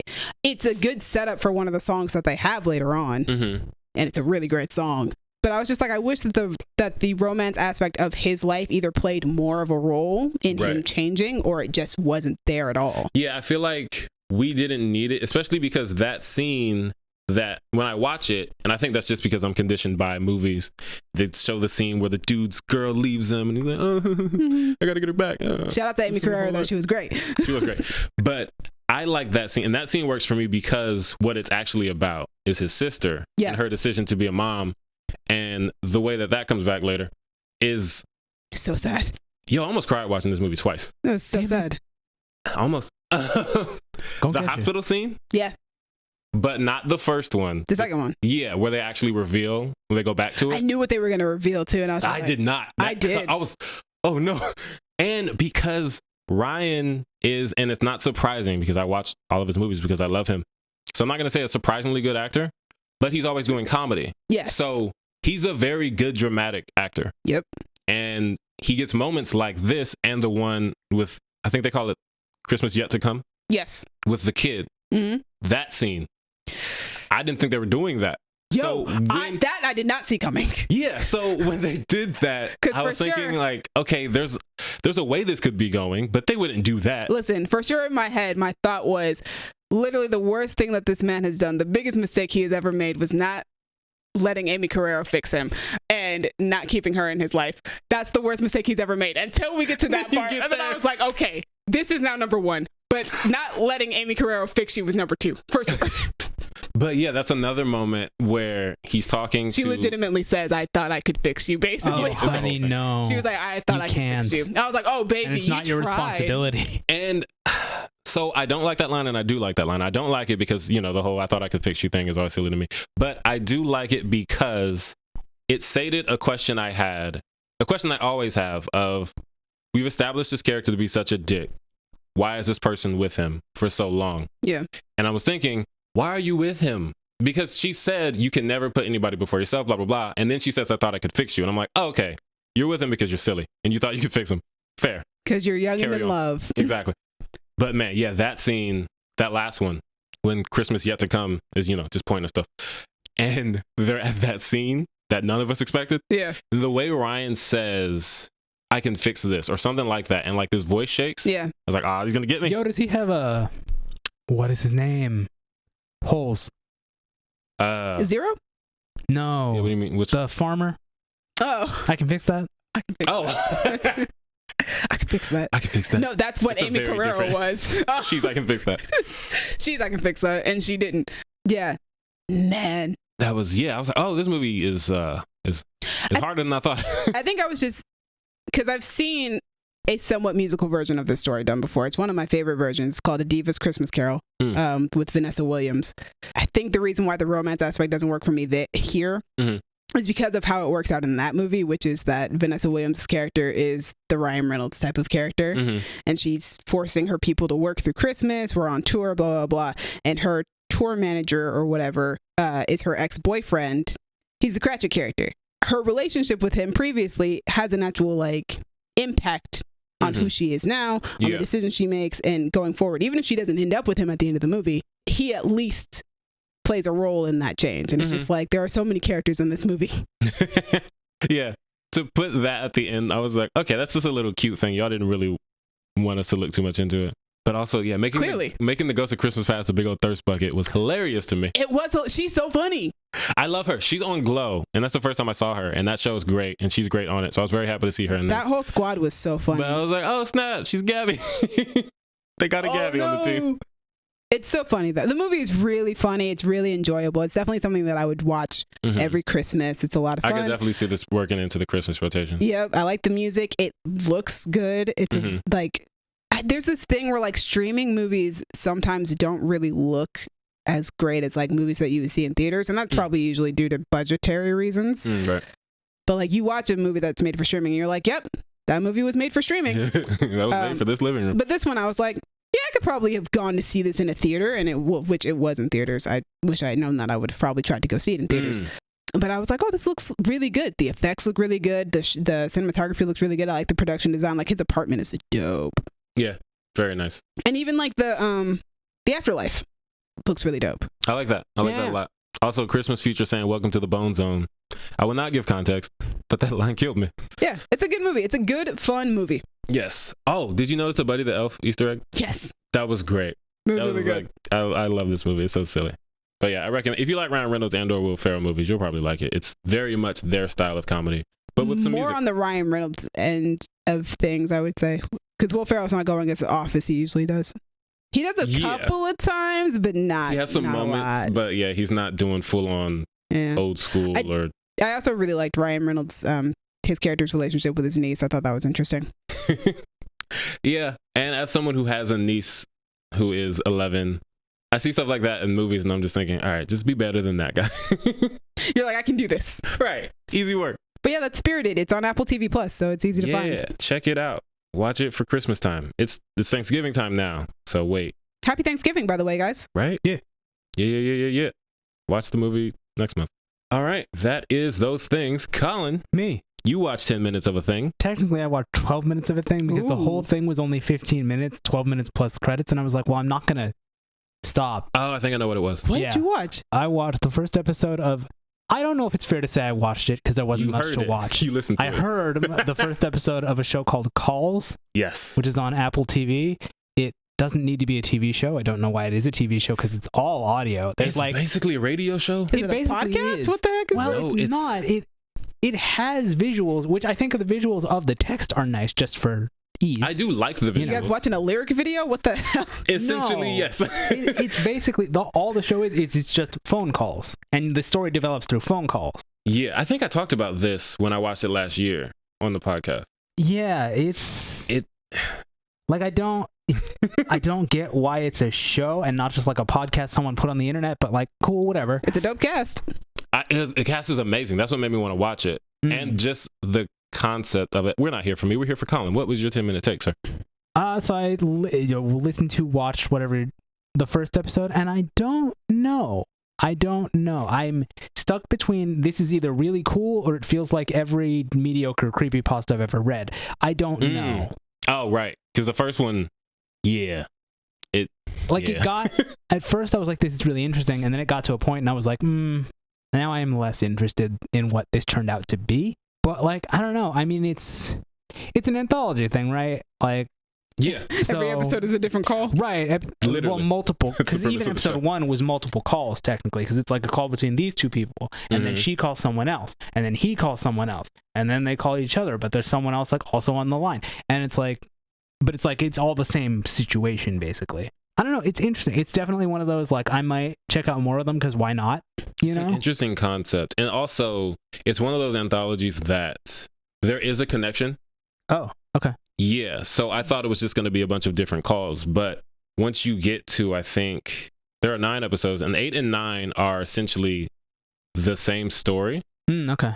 it's a good setup for one of the songs that they have later on. And it's a really great song. But I was just like, I wish that the romance aspect of his life either played more of a role in him changing, or it just wasn't there at all. Yeah, I feel like we didn't need it, especially because that scene... that when I watch it, and I think that's just because I'm conditioned by movies, they show the scene where the dude's girl leaves him and he's like, I gotta get her back. Shout out to Amy Carrero, though. She was great. She was great. But I like that scene, and that scene works for me because what it's actually about is his sister and her decision to be a mom, and the way that comes back later is so sad. Yo, I almost cried watching this movie twice. It was so sad. Almost. The hospital scene? Yeah. But not the first one. The second one. Yeah, where they actually reveal, when they go back to it. I knew what they were going to reveal too, and I was just did not. I did. I was, oh no. And because Ryan is, and it's not surprising because I watched all of his movies because I love him. So I'm not going to say a surprisingly good actor, but he's always doing comedy. Yes. So he's a very good dramatic actor. Yep. And he gets moments like this and the one with, I think they call it Christmas Yet to Come. Yes. With the kid. That scene. I didn't think they were doing that. Yo, I did not see coming. Yeah, so when they did that, I was thinking like, okay, there's a way this could be going, but they wouldn't do that. Listen, for sure in my head, my thought was literally the worst thing that this man has done, the biggest mistake he has ever made was not letting Amy Carrero fix him and not keeping her in his life. That's the worst mistake he's ever made until we get to that part. And then I was like, okay, this is now number one. But not letting Amy Carrero fix you was number two, for sure. But yeah, that's another moment where he's talking She legitimately says, I thought I could fix you, basically. Oh, honey, no. She was like, I thought I could fix you. I was like, oh, baby, and it's not your responsibility. And so I don't like that line, and I do like that line. I don't like it because, the whole I thought I could fix you thing is always silly to me. But I do like it because it sated a question I had, a question I always have of, we've established this character to be such a dick. Why is this person with him for so long? Yeah. And I was thinking, why are you with him? Because she said you can never put anybody before yourself, blah, blah, blah. And then she says, I thought I could fix you. And I'm like, oh, okay. You're with him because you're silly and you thought you could fix him. Fair. Because you're young and in love. Exactly. But man, yeah, that scene, that last one, when Christmas Yet to Come is, just pointing stuff. And they're at that scene that none of us expected. Yeah. The way Ryan says, I can fix this or something like that, and like this voice shakes. Yeah. I was like, he's gonna get me. Yo, does he have what is his name? Holes. Zero? No. Yeah, what do you mean? The farmer? Oh. I can fix that. I can fix that. I can fix that. I can fix that. No, that's what Amy Carrero was. She's I can fix that. She's I can fix that, and she didn't. Yeah. Man. That was I was like, oh, this movie is harder than I thought. I think I was just because I've seen a somewhat musical version of this story done before. It's one of my favorite versions. It's called A Diva's Christmas Carol with Vanessa Williams. I think the reason why the romance aspect doesn't work for me here is because of how it works out in that movie, which is that Vanessa Williams' character is the Ryan Reynolds type of character. And she's forcing her people to work through Christmas. We're on tour, blah, blah, blah. And her tour manager or whatever is her ex-boyfriend. He's the Cratchit character. Her relationship with him previously has an actual impact on who she is now, on the decisions she makes, and going forward. Even if she doesn't end up with him at the end of the movie, he at least plays a role in that change. And it's just like, there are so many characters in this movie. Yeah. To put that at the end, I was like, okay, that's just a little cute thing. Y'all didn't really want us to look too much into it. But also, yeah, making the Ghost of Christmas Past a big old thirst bucket was hilarious to me. It was. She's so funny. I love her. She's on Glow, and that's the first time I saw her, and that show is great, and she's great on it. So I was very happy to see her in this. That whole squad was so funny. But I was like, oh snap, she's Gabby. They got a Gabby on the team. It's so funny though. The movie is really funny. It's really enjoyable. It's definitely something that I would watch every Christmas. It's a lot of fun. I can definitely see this working into the Christmas rotation. Yep, I like the music. It looks good. It's like, there's this thing where like streaming movies sometimes don't really look as great as like movies that you would see in theaters, and that's probably usually due to budgetary reasons. Right. But like, you watch a movie that's made for streaming and you're like, yep, that movie was made for streaming. That was made for this living room. But this one I was like, yeah, I could probably have gone to see this in a theater, and which it was in theaters. I wish I had known that. I would have probably tried to go see it in theaters. But I was like, oh, this looks really good. The effects look really good. The cinematography looks really good. I like the production design. Like, his apartment is dope. Yeah, very nice. And even like the afterlife looks really dope. I like that. I like that a lot. Also, Christmas Future saying "Welcome to the Bone Zone." I will not give context, but that line killed me. Yeah, it's a good movie. It's a good, fun movie. Yes. Oh, did you notice the Buddy the Elf Easter egg? Yes. That was great. That was really good. Like, I love this movie. It's so silly. But yeah, I recommend, if you like Ryan Reynolds and or Will Ferrell movies, you'll probably like it. It's very much their style of comedy, but with some more music. On the Ryan Reynolds end of things, I would say, because Will Ferrell's not going as the Office he usually does. He does a couple of times, but not. He has some moments, but yeah, he's not doing full on old school. I also really liked Ryan Reynolds, his character's relationship with his niece. I thought that was interesting. Yeah, and as someone who has a niece who is 11, I see stuff like that in movies, and I'm just thinking, all right, just be better than that guy. You're like, I can do this. Right, easy work. But yeah, that's Spirited. It's on Apple TV Plus, so it's easy to find. Yeah, check it out. Watch it for Christmas time. It's Thanksgiving time now, so wait. Happy Thanksgiving, by the way, guys. Right? Yeah. Watch the movie next month. All right, that is those things. Colin. Me. You watched 10 minutes of a thing. Technically, I watched 12 minutes of a thing because the whole thing was only 15 minutes, 12 minutes plus credits. And I was like, well, I'm not going to stop. Oh, I think I know what it was. What did you watch? I watched the first episode of, I don't know if it's fair to say I watched it because there wasn't much to watch. You listened to it. I heard the first episode of a show called Calls. Yes. Which is on Apple TV. It doesn't need to be a TV show. I don't know why it is a TV show because it's all audio. It's like basically a radio show? Is it a podcast? Is. What the heck is this? Well, it's not. It has visuals, which I think the visuals of the text are nice just for ease. I do like the visuals. You guys watching a lyric video? What the hell? Essentially, yes. It's basically, all the show is it's just phone calls. And the story develops through phone calls. Yeah, I think I talked about this when I watched it last year on the podcast. Yeah, like I don't get why it's a show and not just like a podcast someone put on the internet, but like, cool, whatever. It's a dope cast. The cast is amazing. That's what made me want to watch it. And just the concept of it. We're not here for me. We're here for Colin. What was your 10-minute take, sir? So I watched whatever the first episode, and I don't know. I'm stuck between this is either really cool or it feels like every mediocre creepypasta I've ever read. I don't know. Oh, right. Because the first one, it got, at first I was like, this is really interesting. And then it got to a point and I was like, now I am less interested in what this turned out to be. But like, I don't know. I mean, it's an anthology thing, right? Like, yeah. So, every episode is a different call. Right. Literally. Well, multiple. Because even episode 1 was multiple calls, technically, because it's like a call between these two people. And then she calls someone else. And then he calls someone else. And then they call each other. But there's someone else like also on the line. And it's like, it's all the same situation, basically. I don't know. It's interesting. It's definitely one of those, like, I might check out more of them because why not? It's an interesting concept. And also, it's one of those anthologies that there is a connection. Oh, okay. Yeah. So I thought it was just going to be a bunch of different calls. But once you get to, I think, there are 9 episodes, and 8 and 9 are essentially the same story. Okay.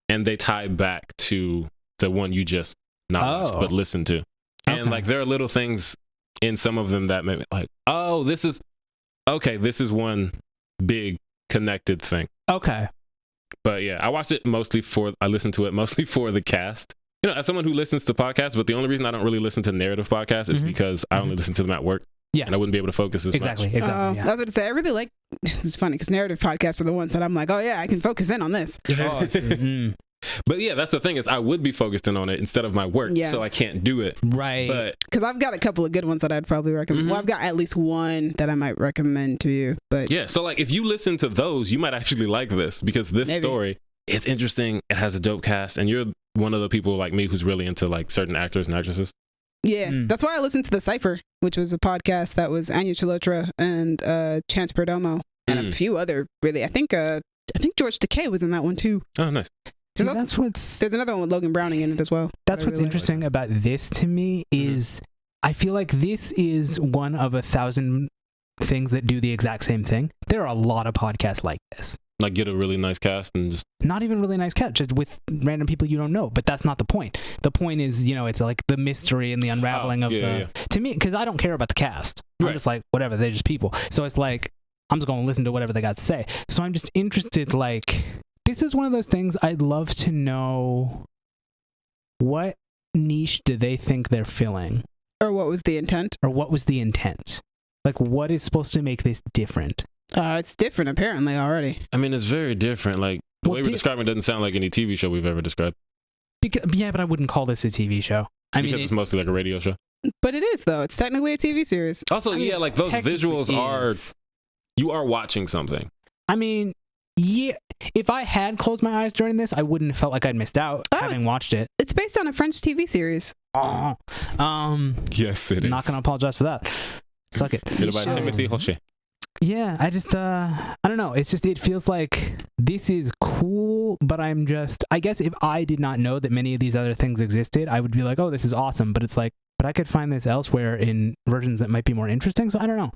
And they tie back to the one you just not watched, but listened to. And like, there are little things in some of them that make me like, oh, this is one big connected thing. Okay. But yeah, I listened to it mostly for the cast. you know, as someone who listens to podcasts, but the only reason I don't really listen to narrative podcasts is because I only listen to them at work. Yeah. And I wouldn't be able to focus as much. Exactly. I was going to say, I really like, it's funny because narrative podcasts are the ones that I'm like, oh yeah, I can focus in on this. But yeah, that's the thing is I would be focused in on it instead of my work, so I can't do it. Right. But because I've got a couple of good ones that I'd probably recommend. Well, I've got at least one that I might recommend to you. But yeah, so like if you listen to those, you might actually like this because this story, it's interesting. It has a dope cast, and you're one of the people like me who's really into like certain actors and actresses. Yeah, that's why I listened to The Cypher, which was a podcast that was Anya Chalotra and Chance Perdomo and a few other really. I think George Takei was in that one too. Oh, nice. See, there's another one with Logan Browning in it as well. That's what's interesting about this to me is I feel like this is one of 1,000 things that do the exact same thing. There are a lot of podcasts like this. Like get a really nice cast and just not even really nice cast, just with random people you don't know. But that's not the point. The point is, you know, it's like the mystery and the unraveling of to me, because I don't care about the cast. I'm just like, whatever, they're just people. So it's like, I'm just going to listen to whatever they got to say. So I'm just interested, like, this is one of those things I'd love to know what niche do they think they're filling? Or what was the intent? Like, what is supposed to make this different? It's different, apparently, already. I mean, it's very different. Like, the way we're describing it doesn't sound like any TV show we've ever described. Yeah, but I wouldn't call this a TV show. Because it's mostly like a radio show. But it is, though. It's technically a TV series. Also, like those visuals you are watching something. I mean, yeah, if I had closed my eyes during this, I wouldn't have felt like I'd missed out having watched it. It's based on a French TV series. Yes, it is. Not going to apologize for that. Suck it. By Timothy Hochet. Yeah, I just, I don't know. It's just, it feels like this is cool, but I guess if I did not know that many of these other things existed, I would be like, oh, this is awesome. But it's like, but I could find this elsewhere in versions that might be more interesting. So I don't know.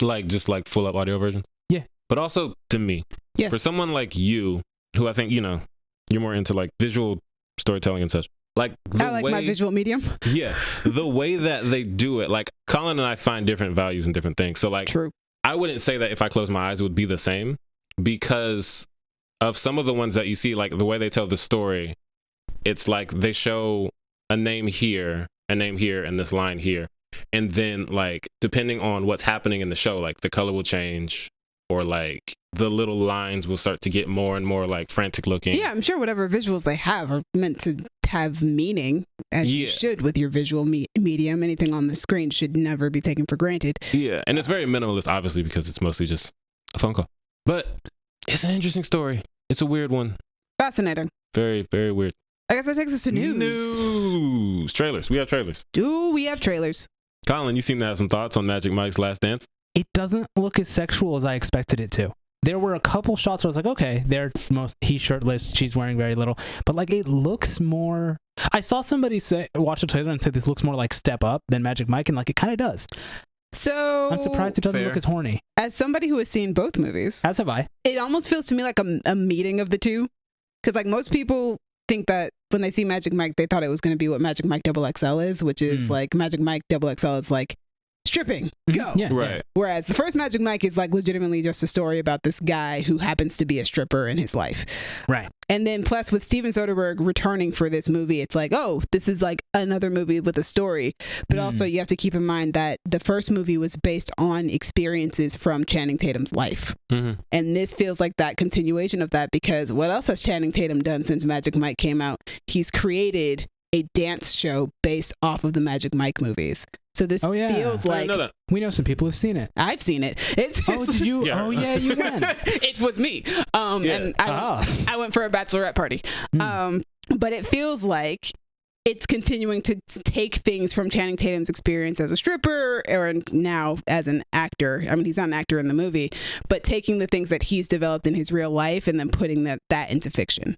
Like, just like full up audio versions? Yeah. But also, to me, for someone like you, who I think, you know, you're more into like visual storytelling and such. Like I like my visual medium. Yeah. The way that they do it, like Colin and I find different values in different things. So like, true. I wouldn't say that if I close my eyes, it would be the same because of some of the ones that you see, like the way they tell the story, it's like they show a name here, and this line here. And then like, depending on what's happening in the show, like the color will change or like the little lines will start to get more and more like frantic looking. Yeah, I'm sure whatever visuals they have are meant to have meaning, as you should with your visual medium. Anything on the screen should never be taken for granted. Yeah, and it's very minimalist, obviously, because it's mostly just a phone call. But it's an interesting story. It's a weird one. Fascinating. Very, very weird. I guess that takes us to news. Trailers. We have trailers. Do we have trailers? Colin, you seem to have some thoughts on Magic Mike's Last Dance. It doesn't look as sexual as I expected it to. There were a couple shots where I was like, okay, he's shirtless, she's wearing very little, but like it looks more. I saw somebody watch the trailer and say this looks more like Step Up than Magic Mike, and like it kind of does. So I'm surprised it doesn't look as horny. As somebody who has seen both movies, as have I, it almost feels to me like a meeting of the two, because like most people think that when they see Magic Mike, they thought it was going to be what Magic Mike XXL is, which is like Magic Mike XXL is like stripping, go. Yeah, right. Whereas the first Magic Mike is like legitimately just a story about this guy who happens to be a stripper in his life. Right. And then plus with Steven Soderbergh returning for this movie, it's like, oh, this is like another movie with a story. But also you have to keep in mind that the first movie was based on experiences from Channing Tatum's life. And this feels like that continuation of that, because what else has Channing Tatum done since Magic Mike came out? He's created a dance show based off of the Magic Mike movies. So this feels like we know some people who've seen it. I've seen it. Oh, did you? Yeah. Oh, yeah, you went. It was me. And I went for a bachelorette party. But it feels like it's continuing to take things from Channing Tatum's experience as a stripper or now as an actor. I mean, he's not an actor in the movie, but taking the things that he's developed in his real life and then putting that into fiction.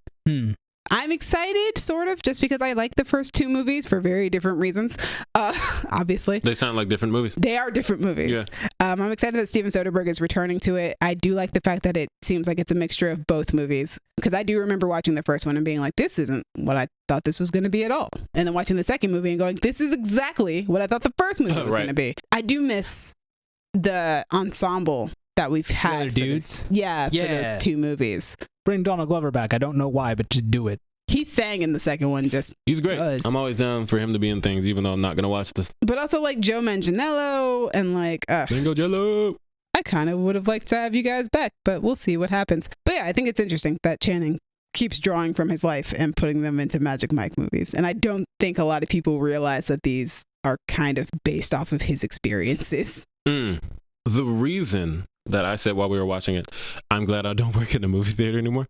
I'm excited, sort of, just because I like the first two movies for very different reasons. Obviously, they sound like different movies. They are different movies. Yeah. I'm excited that Steven Soderbergh is returning to it. I do like the fact that it seems like it's a mixture of both movies, because I do remember watching the first one and being like, this isn't what I thought this was going to be at all. And then watching the second movie and going, this is exactly what I thought the first movie was going to be. I do miss the ensemble that we've had. The dudes? For those two movies. Bring Donald Glover back. I don't know why, but just do it. He sang in the second one just He's great. does. I'm always down for him to be in things, even though I'm not gonna watch this. But also like Joe Manganiello and like Mango Jello. I kind of would have liked to have you guys back, but we'll see what happens. But yeah, I think it's interesting that Channing keeps drawing from his life and putting them into Magic Mike movies. And I don't think a lot of people realize that these are kind of based off of his experiences. The reason that I said while we were watching it, I'm glad I don't work in a movie theater anymore,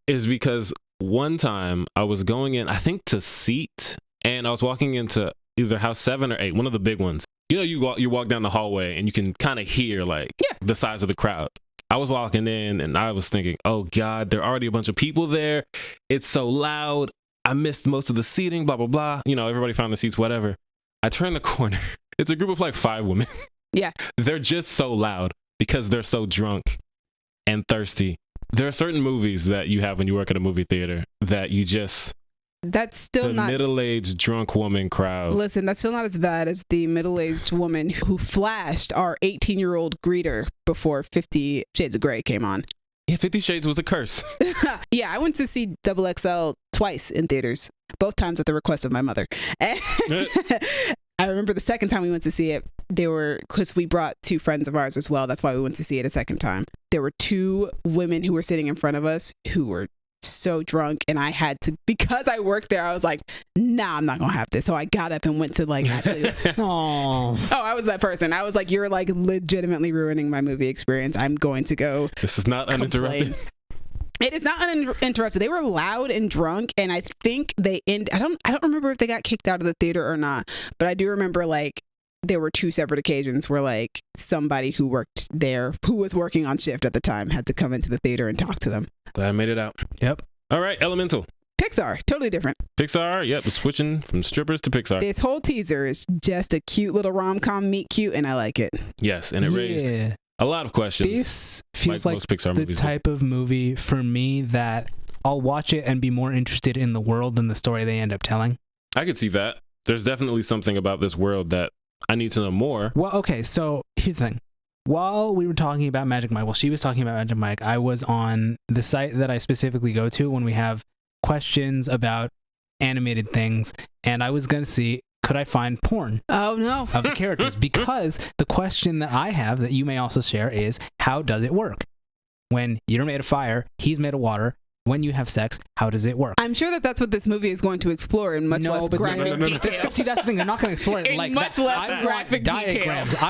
is because one time I was going in, I think to seat, and I was walking into either house 7 or 8, one of the big ones. You know, you walk down the hallway and you can kind of hear like the size of the crowd. I was walking in and I was thinking, oh God, there are already a bunch of people there. It's so loud. I missed most of the seating, blah, blah, blah. You know, everybody found the seats, whatever. I turn the corner. It's a group of like 5 women. Yeah. They're just so loud because they're so drunk and thirsty. There are certain movies that you have when you work at a movie theater that you just... That's still the not... middle-aged drunk woman crowd. Listen, that's still not as bad as the middle-aged woman who flashed our 18-year-old greeter before 50 Shades of Grey came on. Yeah, 50 Shades was a curse. Yeah, I went to see Double XL twice in theaters, both times at the request of my mother. I remember the second time we went to see it, because we brought 2 friends of ours as well. That's why we went to see it a second time. There were 2 women who were sitting in front of us who were so drunk, and I had to, because I worked there, I was like, nah, I'm not gonna have this. So I got up and went to like actually oh, I was that person. I was like, you're like legitimately ruining my movie experience. I'm going to go. This is not uninterrupted. It is not uninterrupted. They were loud and drunk, and I think I don't remember if they got kicked out of the theater or not, but I do remember like there were 2 separate occasions where like somebody who worked there, who was working on shift at the time, had to come into the theater and talk to them. Glad I made it out. Yep. All right, Elemental. Pixar, totally different. Pixar, yep, switching from strippers to Pixar. This whole teaser is just a cute little rom-com meet cute, and I like it. Yes, and it raised a lot of questions. This feels like most Pixar the movies type of movie for me that I'll watch it and be more interested in the world than the story they end up telling. I could see that. There's definitely something about this world that I need to know more. Well, okay, so here's the thing. While we were talking about Magic Mike, while she was talking about Magic Mike, I was on the site that I specifically go to when we have questions about animated things, and I was going to see, could I find porn of the characters? Because the question that I have that you may also share is, how does it work? When you're made of fire, he's made of water. When you have sex, how does it work? I'm sure that that's what this movie is going to explore in much less graphic detail. See, that's the thing. They're not going to explore it in like much that. less graphic diagrams. detail.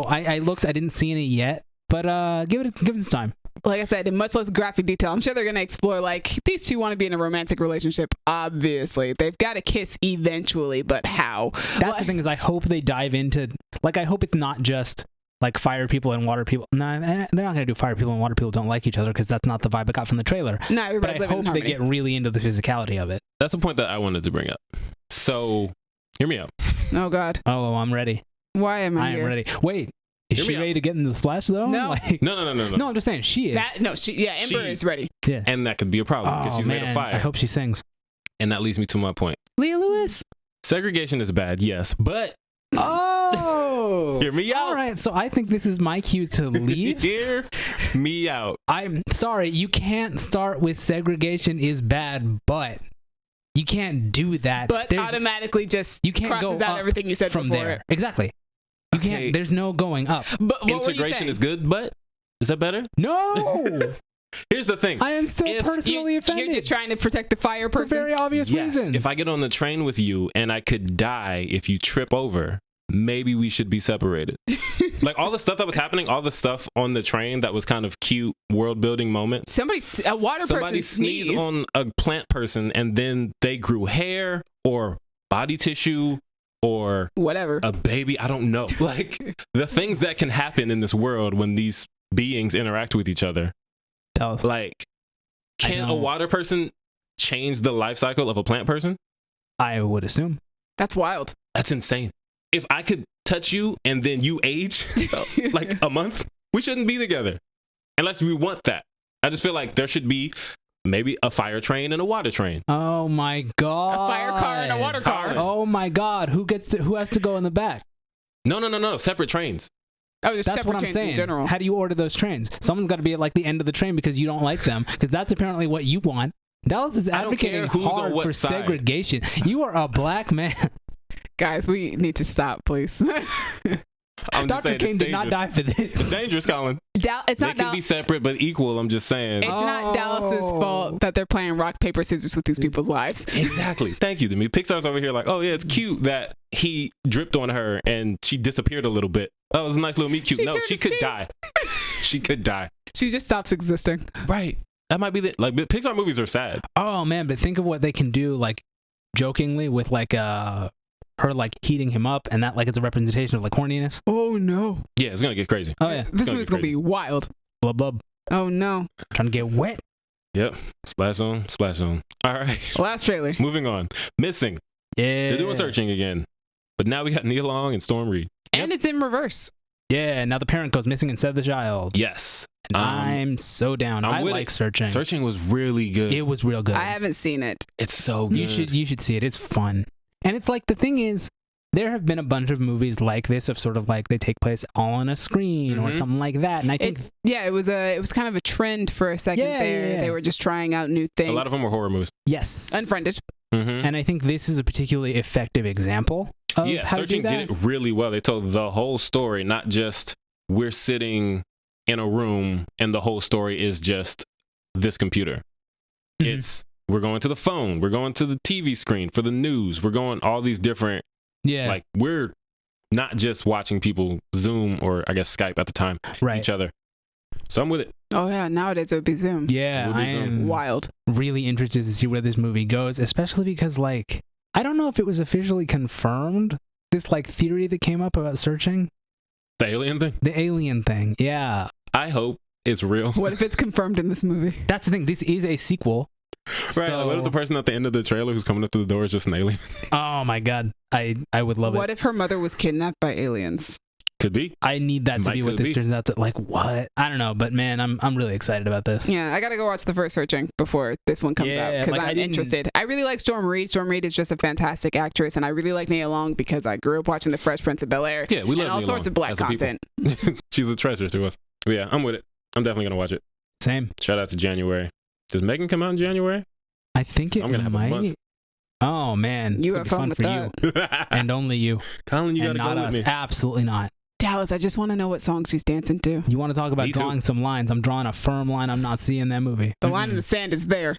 I looked. I didn't see any yet, but give it some time. Like I said, in much less graphic detail. I'm sure they're going to explore, like, these 2 want to be in a romantic relationship, obviously. They've got to kiss eventually, but how? That's the thing, is I hope they dive into, like, I hope it's not just like fire people and water people. No, they're not going to do fire people and water people don't like each other, because that's not the vibe I got from the trailer. No, everybody's living in harmony. They get really into the physicality of it. That's the point that I wanted to bring up. So, hear me out. Oh, God. Oh, I'm ready. Why am I here? I am ready. Wait. Is she ready to get into the splash though? No. Like, no. No, I'm just saying she is. Ember is ready. Yeah. And that could be a problem because she's made of fire. I hope she sings. And that leads me to my point. Leah Lewis. Segregation is bad, yes, but oh, hear me out. All right, so I think this is my cue to leave. Hear me out. I'm sorry, you can't start with segregation is bad, but you can't do that. But automatically just crosses out everything you said from before. There. Exactly. You can't. There's no going up. But integration is good, but is that better? No. Here's the thing. I am still personally offended. You're just trying to protect the fire person. For very obvious reasons. If I get on the train with you and I could die if you trip over, maybe we should be separated. Like all the stuff that was happening, all the stuff on the train that was kind of cute world building moments. Somebody sneezed on a plant person and then they grew hair or body tissue or whatever, a baby. I don't know. Like the things that can happen in this world when these beings interact with each other. Like, can a water person change the life cycle of a plant person? I would assume. That's wild. That's insane. If I could touch you and then you age like a month, we shouldn't be together unless we want that. I just feel like there should be maybe a fire train and a water train. Oh my God. A fire car and a water car. Oh my God. Who has to go in the back? No. Separate trains. Oh, just that's what I'm saying. In general. How do you order those trains? Someone's got to be at like the end of the train because you don't like them, because that's apparently what you want. Dallas is I don't care advocating who's on hard what for side. segregation. You are a black man. Guys, we need to stop, please. I'm just Dr. saying King it's did not die for this. It's dangerous, Colin. It's They not can be separate but equal. I'm just saying. It's not Dallas's fault that they're playing rock, paper, scissors with these people's lives. Exactly. Thank you, Demi. Pixar's over here like, oh yeah, it's cute that he dripped on her and she disappeared a little bit. Oh, it was a nice little meet cute. No, she could die. She could die. She just stops existing. Right. That might be the like. But Pixar movies are sad. Oh man, but think of what they can do, like jokingly with like her like heating him up, and that like it's a representation of like horniness. Oh no. Yeah, it's gonna get crazy. Oh yeah, This movie's gonna be wild. blub blub, Oh no. trying to get wet. Yep. Splash zone. Splash zone. All right. Last trailer. Moving on. Missing. Yeah, They're doing searching again, but now we got Nia Long and Storm Reed. And it's in reverse. Yeah, now the parent goes missing instead of the child. Yes. And I'm so down. I'm I with like it. searching. Searching was really good. It was real good. I haven't seen it. It's so good. You should see it. It's fun. And it's like the thing is, there have been a bunch of movies like this of sort of like they take place all on a screen or something like that. And I think It was kind of a trend for a second there. Yeah. They were just trying out new things. A lot of them were horror movies. yes, Unfriended. Mm-hmm. And I think this is a particularly effective example of Yeah, how to do Searching that. did it really well. They told the whole story, not just we're sitting in a room and the whole story is just this computer. Mhm. It's we're going to the phone, we're going to the TV screen for the news, we're going all these different Yeah, like we're not just watching people Zoom or I guess Skype at the time right. each other. So I'm with it. Oh yeah, nowadays it would be Zoom. Yeah, It would be I some am Wild. really interested to see where this movie goes, especially because like I don't know if it was officially confirmed. This like theory that came up about searching The alien thing. the alien thing. Yeah, I hope it's real. What if it's confirmed in this movie? that's the thing. This is a sequel. Right. Like, what if the person at the end of the trailer who's coming up to the door is just an alien? Oh my god, I would love What it. if her mother was kidnapped by aliens? Could be. I need that to Might be what could this be. turns out to. Like what? I don't know, but man, I'm really excited about this. Yeah, I gotta go watch the first Searching before this one comes out Yeah, because like, I I'm didn't- interested. I really like Storm Reed. Storm Reed is just a fantastic actress, and I really like Nia Long because I grew up watching The Fresh Prince of Bel-Air Yeah, we love and all Nia sorts Long of black as a people. content. She's a treasure to us. But yeah, I'm with it. I'm definitely gonna watch it. Same. Shout out to January. Does Megan come out in January? I think it I'm gonna have a might. month. Oh man, it's You gonna have be fun fun with for that. you and only you, Colin, you and gotta not go us. with me. Absolutely not. Dallas, I just want to know what song she's dancing to. You want to talk about Me too. drawing some lines? I'm drawing a firm line. I'm not seeing that movie. The line in the sand is there.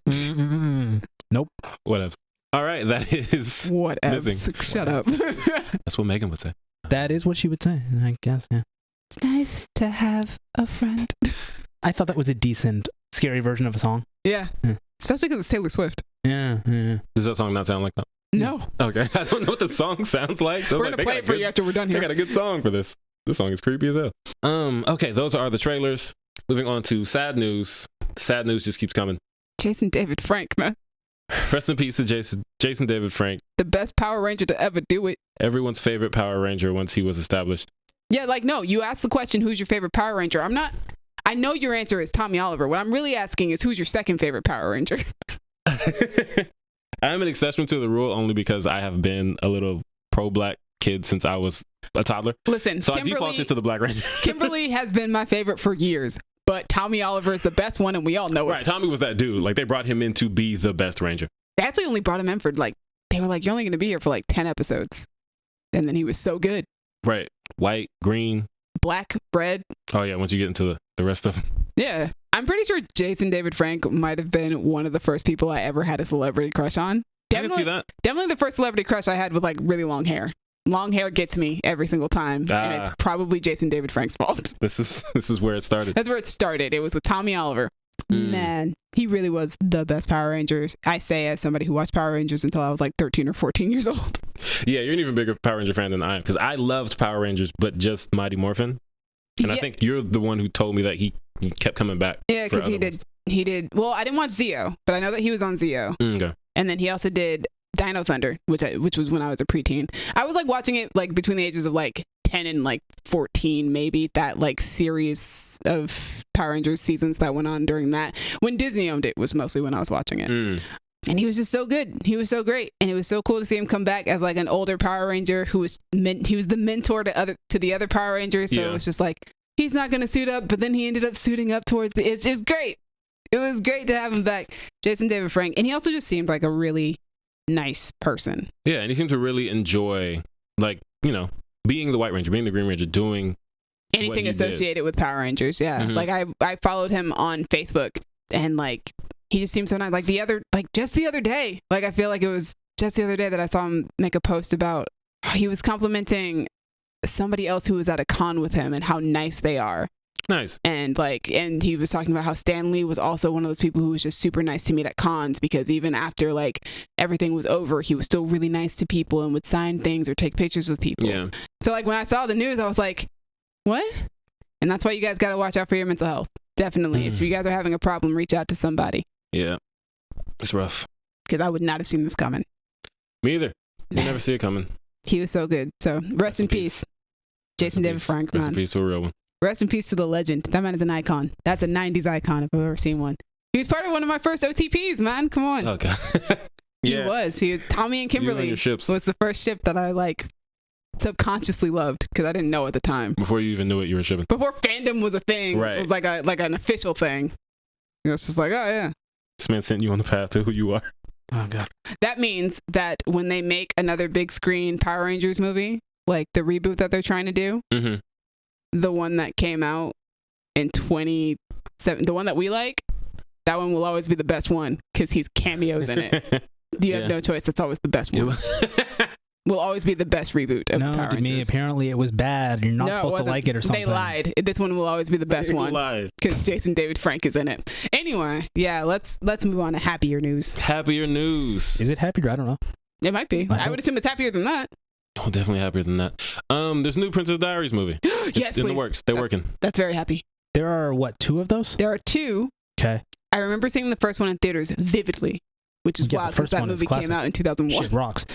Nope. Whatever. All right, that is. Whatever. Missing. Shut up. That's what Megan would say. That is what she would say, I guess. Yeah. It's nice to have a friend. I thought that was a decent, scary version of a song. Yeah. Yeah. Especially because it's Taylor Swift. Yeah. Does that song not sound like that? No. Okay, I don't know what the song sounds like. So We're like, going to they play got it for good- you after we're done They here. got a good song for this. This song is creepy as hell. Okay, those are the trailers. Moving on to sad news. Sad news just keeps coming. Jason David Frank, man. Rest in peace to Jason David Frank, The best Power Ranger to ever do it. everyone's favorite Power Ranger once he was established. Yeah, like, no, you asked the question, who's your favorite Power Ranger? I know your answer is Tommy Oliver. What I'm really asking is, who's your second favorite Power Ranger? I'm an exception to the rule only because I have been a little pro-black kid since I was a toddler. Listen, So I defaulted to the Black Ranger. Kimberly has been my favorite for years, but Tommy Oliver is the best one, and we all know it. Right, Tommy was that dude. Like, they brought him in to be the best Ranger. They actually only brought him in for, like, they were like, you're only going to be here for, like, 10 episodes. And then he was so good. Right. White, green. Black, red. Oh, yeah, once you get into the rest of them. Yeah. I'm pretty sure Jason David Frank might have been one of the first people I ever had a celebrity crush on. I can see that. Definitely the first celebrity crush I had with, like, really long hair. Long hair gets me every single time, and it's probably Jason David Frank's fault. This is where it started. That's where it started. It was with Tommy Oliver. Man, he really was the best Power Rangers. I say as somebody who watched Power Rangers until I was like 13 or 14 years old. Yeah, you're an even bigger Power Ranger fan than I am because I loved Power Rangers, but just Mighty Morphin. And I think you're the one who told me that he kept coming back. Yeah, because for other ones. he did. Well, I didn't watch Zeo, but I know that he was on Zeo. Okay. And then he also did Dino Thunder, which was when I was a preteen. I was like watching it like between the ages of like 10 and like 14, maybe, that like series of Power Rangers seasons that went on during that. When Disney owned it was mostly when I was watching it. And he was just so good. He was so great. And it was so cool to see him come back as like an older Power Ranger he was the mentor to the other Power Rangers. So it was just like, he's not going to suit up, but then he ended up suiting up towards it was great. It was great to have him back. Jason David Frank. And he also just seemed like a really nice person. Yeah, and he seemed to really enjoy, like, you know, being the White Ranger, being the Green Ranger, doing anything associated with Power Rangers. Yeah. Like I followed him on Facebook, and like he just seemed so nice. Like just the other day, like I feel like it was just the other day that I saw him make a post about, he was complimenting somebody else who was at a con with him and how nice they are. Nice. And he was talking about how Stan Lee was also one of those people who was just super nice to meet at cons, because even after like everything was over, he was still really nice to people and would sign things or take pictures with people. Yeah. So like when I saw the news, I was like, what? And that's why you guys got to watch out for your mental health. Definitely. If you guys are having a problem, reach out to somebody. Yeah. It's rough. Because I would not have seen this coming. Me either. You never see it coming. He was so good. So rest in peace. Jason David Frank, man. Rest in peace to a real one. Rest in peace to the legend. That man is an icon. That's a 90s icon if I've ever seen one. He was part of one of my first OTPs, man. Come on. Okay. Yeah. He was. Tommy and Kimberly was the first ship that I like subconsciously loved, because I didn't know at the time. Before you even knew it, you were shipping. Before fandom was a thing. Right. It was like an official thing. It was just like, oh yeah. This man sent you on the path to who you are. Oh god. That means that when they make another big screen Power Rangers movie, like the reboot that they're trying to do, the one that came out in 2007, the one that we like, that one will always be the best one because he's cameos in it. You have no choice. That's always the best one. Will always be the best reboot of Power Rangers. To me, apparently it was bad. You're not supposed to like it or something. They lied. This one will always be the best one because Jason David Frank is in it. Anyway, yeah, let's move on to happier news. Happier news. Is it happier? I don't know. It might be. I would assume it's happier than that. Oh, definitely happier than that. There's a new Princess Diaries movie. Yes, in the works. They're working. That's very happy. There are what, 2 of those? There are 2. Okay. I remember seeing the first one in theaters vividly, which is wild because that movie came out in 2001. Shit rocks.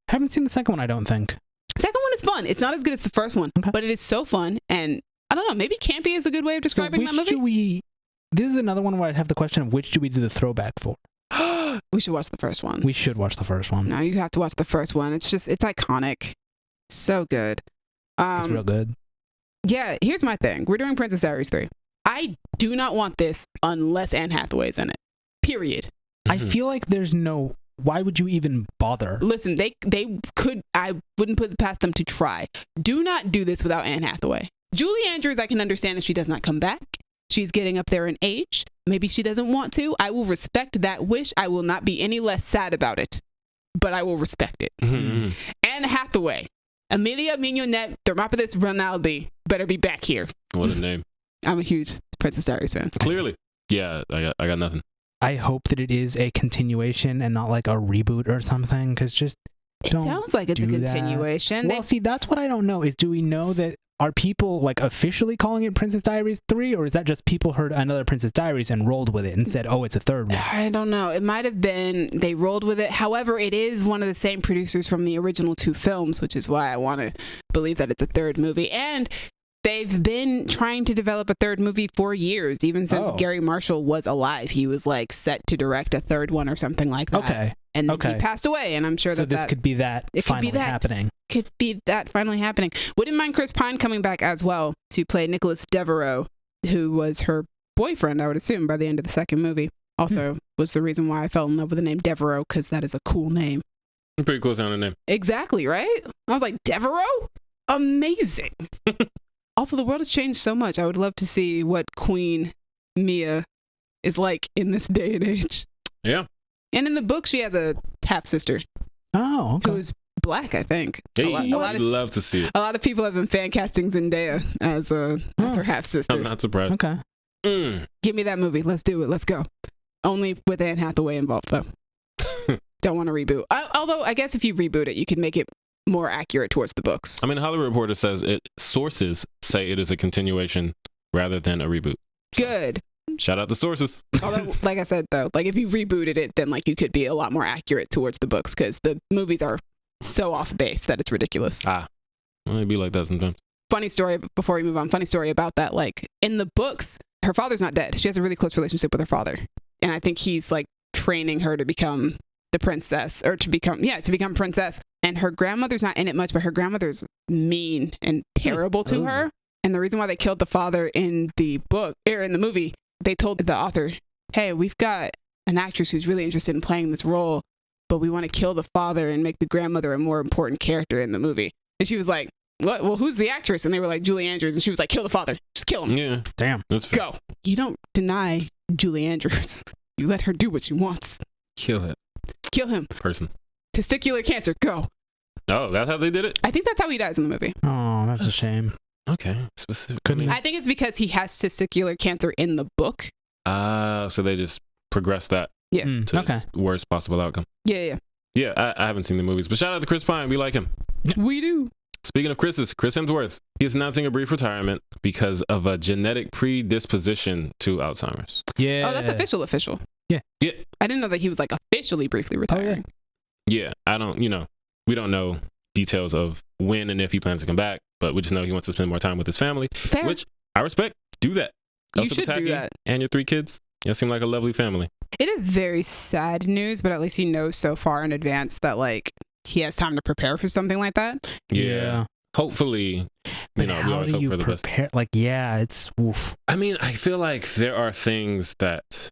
Haven't seen the second one, I don't think. Second one is fun. It's not as good as the first one, but it is so fun. And I don't know, maybe campy is a good way of describing that movie. This is another one where I'd have the question of which do we do the throwback for? We should watch the first one. We should watch the first one. No, you have to watch the first one. It's iconic. So good. It's real good. Yeah, here's my thing. We're doing Princess Diaries 3. I do not want this unless Anne Hathaway's in it. Period. I feel like there's no... Why would you even bother? Listen, they could... I wouldn't put it past them to try. Do not do this without Anne Hathaway. Julie Andrews, I can understand if she does not come back. She's getting up there in age. Maybe she doesn't want to. I will respect that wish. I will not be any less sad about it. But I will respect it. Anne Hathaway, Amelia Mignonette, Thermopolis Rinaldi better be back here. What a name. I'm a huge Princess Diaries fan. Clearly. Yeah, I got nothing. I hope that it is a continuation and not like a reboot or something, because just it sounds like it's a continuation. Well, see, that's what I don't know. Is do we know that are people like officially calling it Princess Diaries 3, or is that just people heard another Princess Diaries and rolled with it and said, oh, it's a third one? I don't know. It might have been they rolled with it. However, it is one of the same producers from the original 2 films, which is why I want to believe that it's a third movie. And they've been trying to develop a third movie for years, even since Gary Marshall was alive. He was like set to direct a third one or something like that. Okay. And then he passed away, and I'm sure so this could be that finally happening. Could be that finally happening. Wouldn't mind Chris Pine coming back as well to play Nicholas Devereaux, who was her boyfriend, I would assume, by the end of the second movie. Also was the reason why I fell in love with the name Devereaux, because that is a cool name. Pretty cool sounding name. Exactly, right? I was like, Devereaux? Amazing. Also, the world has changed so much. I would love to see what Queen Mia is like in this day and age. Yeah. And in the book, she has a half-sister. Oh, okay. Who's black, I think. Hey, I'd love to see it. A lot of people have been fan casting Zendaya as her half-sister. I'm not surprised. Okay. Give me that movie. Let's do it. Let's go. Only with Anne Hathaway involved, though. Don't want to reboot. Although, I guess if you reboot it, you can make it more accurate towards the books. I mean, Hollywood Reporter says sources say it is a continuation rather than a reboot. So, good. Shout out to sources. Although, like I said, though, like if you rebooted it, then like you could be a lot more accurate towards the books, because the movies are so off base that it's ridiculous. Well, it'd be like that sometimes. Funny story before we move on. Funny story about that. Like in the books, her father's not dead. She has a really close relationship with her father, and I think he's like training her to become the princess, or to become princess. And her grandmother's not in it much, but her grandmother's mean and terrible to her. And the reason why they killed the father in the book, or in the movie, they told the author, hey, we've got an actress who's really interested in playing this role, but we want to kill the father and make the grandmother a more important character in the movie. And she was like, what? Well, who's the actress? And they were like, Julie Andrews. And she was like, kill the father. Just kill him. Yeah. Damn. That's fair. Go. You don't deny Julie Andrews. You let her do what she wants. Kill it. Kill him. Person. Testicular cancer. Go. Oh, that's how they did it? I think that's how he dies in the movie. Oh, that's a shame. Okay. Specific. Couldn't I think it's because he has testicular cancer in the book. So they just progressed that Yeah. to Okay. its worst possible outcome. Yeah. Yeah, I haven't seen the movies, but shout out to Chris Pine. We like him. We do. Speaking of Chris Hemsworth, he is announcing a brief retirement because of a genetic predisposition to Alzheimer's. Yeah. Oh, that's official. Yeah. Yeah. I didn't know that he was like officially briefly retiring. Yeah, I don't, we don't know details of when and if he plans to come back, but we just know he wants to spend more time with his family, Fair. which I respect. Do that. You Elsa should do Pataki that. And your 3 kids. You seem like a lovely family. It is very sad news, but at least he knows so far in advance that like he has time to prepare for something like that. Yeah. Hopefully, But we how always do hope you for the best. prepare? Like, yeah, it's oof. I mean, I feel like there are things that,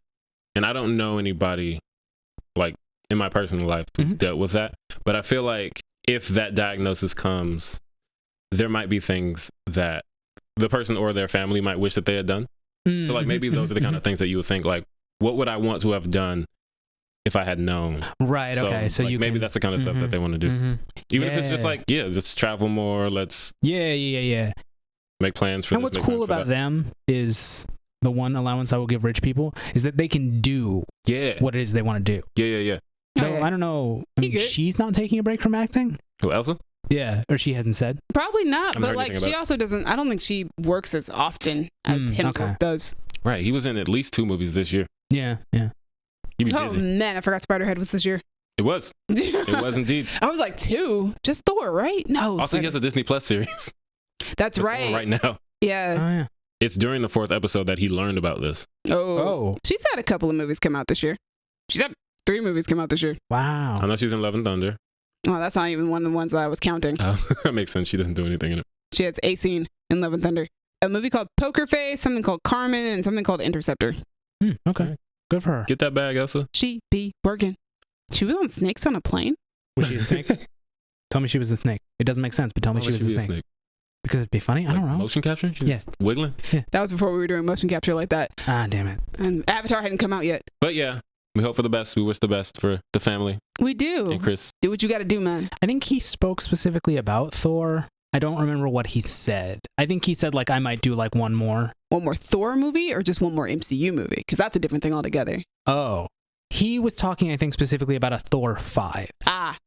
and I don't know anybody like in my personal life who's dealt with that, but I feel like if that diagnosis comes, there might be things that the person or their family might wish that they had done. So like maybe those are the kind of things that you would think like, what would I want to have done if I had known? Right. Okay. So like, you maybe can, that's the kind of stuff that they want to do. Even if it's just Yeah. like, let's travel more. Let's Yeah. make plans for And this. what's make cool plans for about that. them is the one allowance I will give rich people is that they can do Yeah. what it is they want to do. Yeah. Though, Okay. I don't know. I You mean, good? she's not taking a break from acting. Who, Elsa? Yeah, or she hasn't said. Probably not, I haven't but heard like anything she about also doesn't. I don't think she works as often as Hemsworth okay. does. Right. He was in at least 2 movies this year. Yeah. He'd be Oh busy. man, I forgot Spiderhead was this year. It was. It was indeed. I was like 2, just Thor, right? No. Also, he has a Disney Plus series. That's That's right. on right now. Oh Yeah. yeah. It's during the 4th episode that he learned about this. Oh. She's had a couple of movies come out this year. She's had 3 movies come out this year. Wow. I know she's in Love and Thunder. Oh, that's not even one of the ones that I was counting. That makes sense. She doesn't do anything in it. She has a scene in Love and Thunder. A movie called Poker Face, something called Carmen, and something called Interceptor. Okay. Good for her. Get that bag, Elsa. She be working. She was on Snakes on a Plane? Was she a snake? Tell me she was a snake. It doesn't make sense, but tell me Why she would was be a snake. Because it'd be funny. I don't know. Motion capture? She's Yeah. wiggling? That was before we were doing motion capture like that. Ah, damn it. And Avatar hadn't come out yet. But yeah, we hope for the best. We wish the best for the family We do. and Chris. Do what you gotta do, man. I think he spoke specifically about Thor. I don't remember what he said. I think he said, like, I might do, like, one more. One more Thor movie or just one more MCU movie? Because that's a different thing altogether. Oh. He was talking, I think, specifically about a Thor 5. Ah.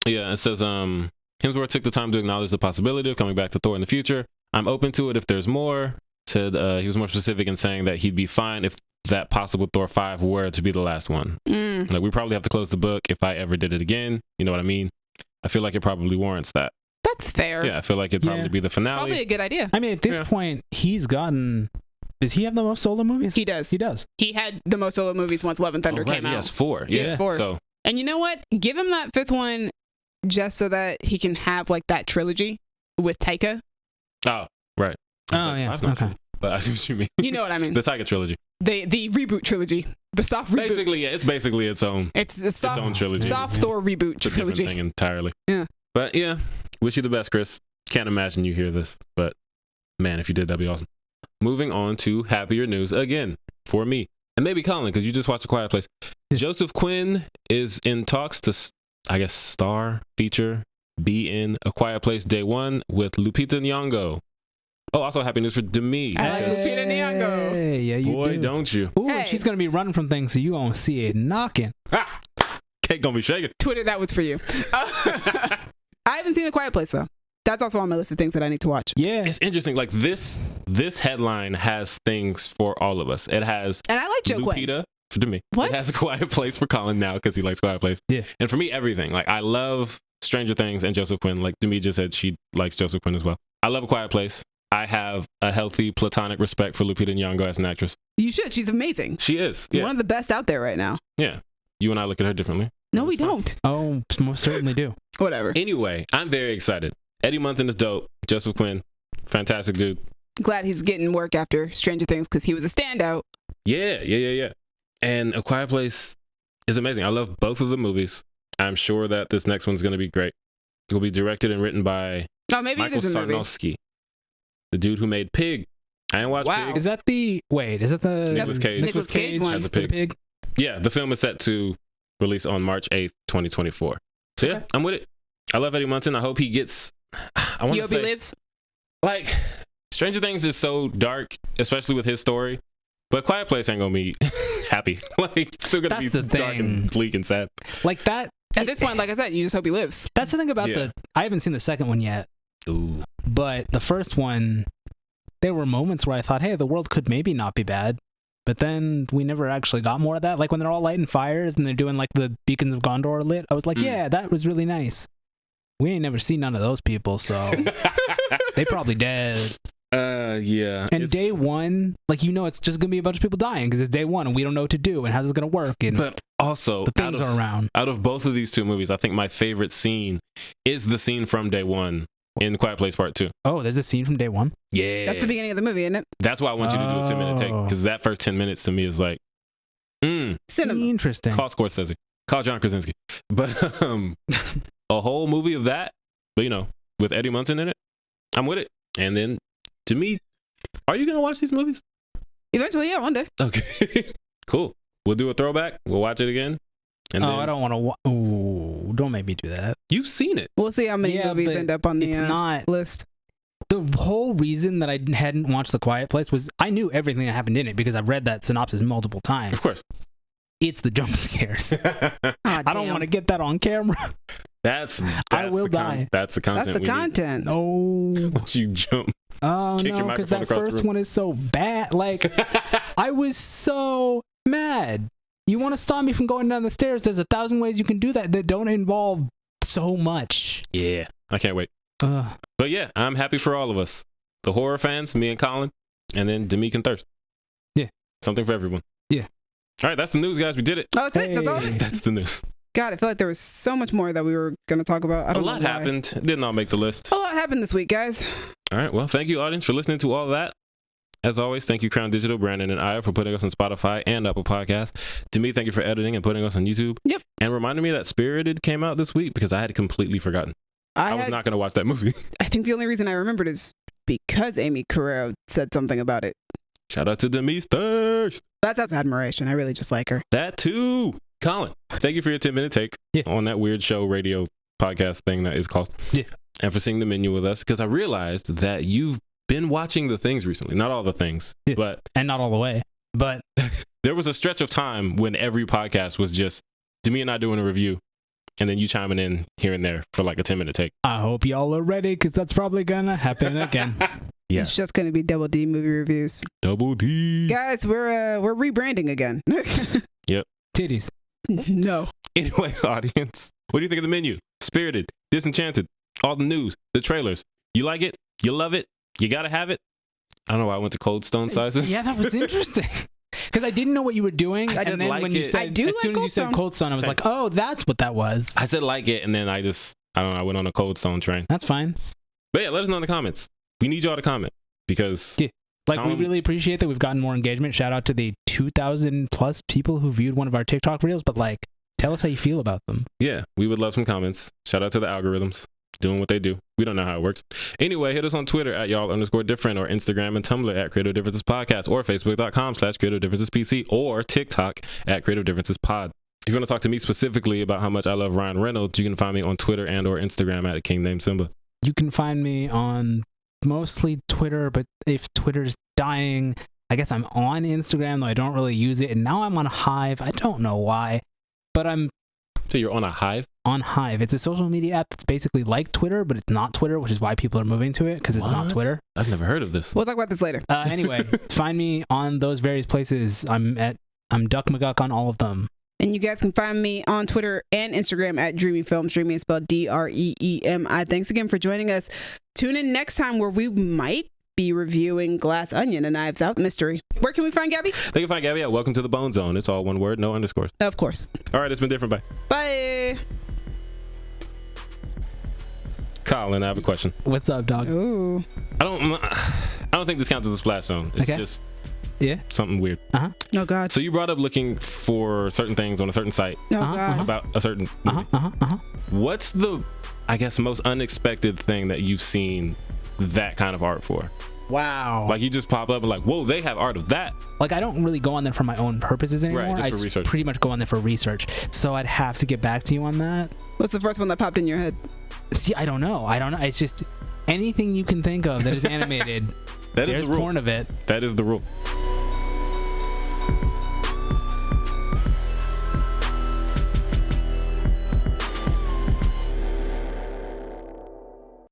Yeah, it says Hemsworth took the time to acknowledge the possibility of coming back to Thor in the future. I'm open to it if there's more. Said he was more specific in saying that he'd be fine if that possible Thor 5 were to be the last one. Like, we probably have to close the book if I ever did it again. You know what I mean? I feel like it probably warrants that. That's fair. Yeah, I feel like it'd probably be the finale. Probably a good idea. I mean, at this point, he's gotten... Does he have the most solo movies? He does. He does. He had the most solo movies once Love and Thunder came out. He has 4. He has 4. So, And you know what? Give him that 5th one just so that he can have like that trilogy with Taika. oh, right. I was Oh, like, yeah. 5's not Okay. true, but I see what you mean. You know what I mean? The Tiger trilogy. The reboot trilogy. The soft reboot. Basically, yeah, it's basically its own It's a soft, own trilogy. soft Thor reboot It's a different trilogy. thing entirely. Yeah. But yeah, wish you the best, Chris. Can't imagine you hear this, but man, if you did, that'd be awesome. Moving on to happier news again for me, and maybe Colin, because you just watched A Quiet Place. Joseph Quinn is in talks to, I guess, star, feature, be in A Quiet Place Day 1 with Lupita Nyong'o. Oh, also happy news for Demi. I like because- Lupita Nyong'o. Hey, yeah, you Boy, do. don't you. Ooh, Hey. and she's going to be running from things, so you going to see it knocking. Ah, cake gonna be shaking. Twitter, that was for you. I haven't seen The Quiet Place though. That's also on my list of things that I need to watch. Yeah. It's interesting. Like this headline has things for all of us. It has And I like Joe Quinn. Lupita for me. What? It has A Quiet Place for Colin now because he likes Quiet Place. Yeah. And for me, everything. Like I love Stranger Things and Joseph Quinn. Like Demi just said, she likes Joseph Quinn as well. I love A Quiet Place. I have a healthy platonic respect for Lupita Nyong'o as an actress. You should. She's amazing. She is. Yeah. One of the best out there right now. Yeah. You and I look at her differently. No, we That's fine. don't. Oh, most certainly do. Whatever. Anyway, I'm very excited. Eddie Munson is dope. Joseph Quinn, fantastic dude. Glad he's getting work after Stranger Things because he was a standout. Yeah. And A Quiet Place is amazing. I love both of the movies. I'm sure that this next one's going to be great. It will be directed and written by maybe Michael it is a movie. Sarnowski, the dude who made Pig. I didn't watch Pig. Is that the Nicolas Cage. Nicolas Cage one. Has a pig. Yeah, the film is set to release on March 8th, 2024. So yeah, I'm with it. I love Eddie Munson. I hope he gets. I want to say, he lives. Like, Stranger Things is so dark, especially with his story. But Quiet Place ain't gonna be happy. Like, it's still gonna be dark and bleak and sad. Like that. At this point, like I said, you just hope he lives. That's the thing about I haven't seen the second one yet. Ooh. But the first one, there were moments where I thought, hey, the world could maybe not be bad. But then we never actually got more of that. Like when they're all lighting fires and they're doing like the beacons of Gondor lit. I was like, yeah, that was really nice. We ain't never seen none of those people, so they probably dead. Yeah. And day one, like, it's just gonna be a bunch of people dying because it's day one and we don't know what to do and how's it gonna work. And but also, the things are around. Out of both of these two movies, I think my favorite scene is the scene from day one in Quiet Place Part 2. Oh, there's a scene from day one? Yeah. That's the beginning of the movie, isn't it? That's why I want you to do a 10-minute take, because that first 10 minutes to me is like, cinema. Interesting. Call Scorsese. Call John Krasinski. But a whole movie of that, but with Eddie Munson in it, I'm with it. And then, to me, are you going to watch these movies? Eventually, yeah, one day. Okay. Cool. We'll do a throwback. We'll watch it again. And then, I don't want to. Ooh, don't make me do that. You've seen it. We'll see how many movies end up on the list. The whole reason that I hadn't watched The Quiet Place was I knew everything that happened in it because I've read that synopsis multiple times. Of course. It's the jump scares. I don't want to get that on camera. That's I will die. That's the content. That's the content. Oh. Once you jump. Oh, no, because that first one is so bad. Like, I was so mad. You want to stop me from going down the stairs? There's 1,000 ways you can do that don't involve so much. Yeah. I can't wait. But yeah, I'm happy for all of us. The horror fans, me and Colin, and then Demick and Thirst. Yeah. Something for everyone. Yeah. All right, that's the news, guys. We did it. Oh, that's it. That's all. That's the news. God, I feel like there was so much more that we were going to talk about. I don't know why. A lot happened. It did not make the list. A lot happened this week, guys. All right. Well, thank you, audience, for listening to all that. As always, thank you, Crown Digital, Brandon, and Aya for putting us on Spotify and Apple Podcasts. To me, thank you for editing and putting us on YouTube. Yep. And reminding me that Spirited came out this week because I had completely forgotten. I was not going to watch that movie. I think the only reason I remembered is because Amy Carrero said something about it. Shout out to Denise Thirst. That's admiration. I really just like her. That too. Colin, thank you for your 10-minute take on that weird show radio podcast thing that is called. Yeah. And for seeing the menu with us, because I realized that you've been watching the things recently. Not all the things, but... And not all the way, but... There was a stretch of time when every podcast was just Demi and I doing a review, and then you chiming in here and there for like a 10-minute take. I hope y'all are ready, because that's probably gonna happen again. Yeah. It's just gonna be Double D movie reviews. Double D. Guys, we're rebranding again. Yep. Titties. No. Anyway, audience, what do you think of the menu? Spirited, Disenchanted, all the news, the trailers. You like it? You love it? You gotta have it? I don't know why I went to Cold Stone sizes. Yeah, that was interesting. Because I didn't know what you were doing. And then like when you said, as soon as you said Cold Stone, I was like, oh, that's what that was. I said like it, and then I don't know, I went on a Cold Stone train. That's fine. But yeah, let us know in the comments. We need y'all to comment because... Yeah. Like, we really appreciate that we've gotten more engagement. Shout out to the 2,000 plus people who viewed one of our TikTok reels, but like, tell us how you feel about them. Yeah, we would love some comments. Shout out to the algorithms doing what they do. We don't know how it works. Anyway, hit us on Twitter at y'all_different or Instagram and Tumblr at Creative Differences Podcast or Facebook.com/Creative Differences PC or TikTok at Creative Differences Pod. If you want to talk to me specifically about how much I love Ryan Reynolds, you can find me on Twitter and or Instagram at King Named Simba. You can find me on mostly Twitter, but if Twitter's dying, I guess I'm on Instagram, though I don't really use it. And now I'm on Hive. I don't know why, but I'm... So you're on a Hive? On Hive. It's a social media app that's basically like Twitter, but it's not Twitter, which is why people are moving to it, because it's not Twitter. I've never heard of this. We'll talk about this later. Anyway, find me on those various places. I'm Duck McGuck on all of them. And you guys can find me on Twitter and Instagram at Dreamy Films. Dreamy is spelled DREEMI. Thanks again for joining us. Tune in next time where we might be reviewing Glass Onion, a Knives Out mystery. Where can we find Gabby? They can find Gabby at Welcome to the Bone Zone. It's all one word, no underscores. Of course. All right, it's been different. Bye. Bye. Colin, I have a question. What's up, dog? Ooh. I don't think this counts as a splash zone. It's just Yeah. Something weird. Oh God. So you brought up looking for certain things on a certain site Oh God. about a certain movie. What's the, I guess, most unexpected thing that you've seen that kind of art for? Wow. Like you just pop up and like, whoa, they have art of that. Like I don't really go on there for my own purposes anymore. Right, just for research. Pretty much go on there for research. So I'd have to get back to you on that. What's the first one that popped in your head? See, I don't know. It's just anything you can think of that is animated. That is There's the rule. porn of it. That is the rule.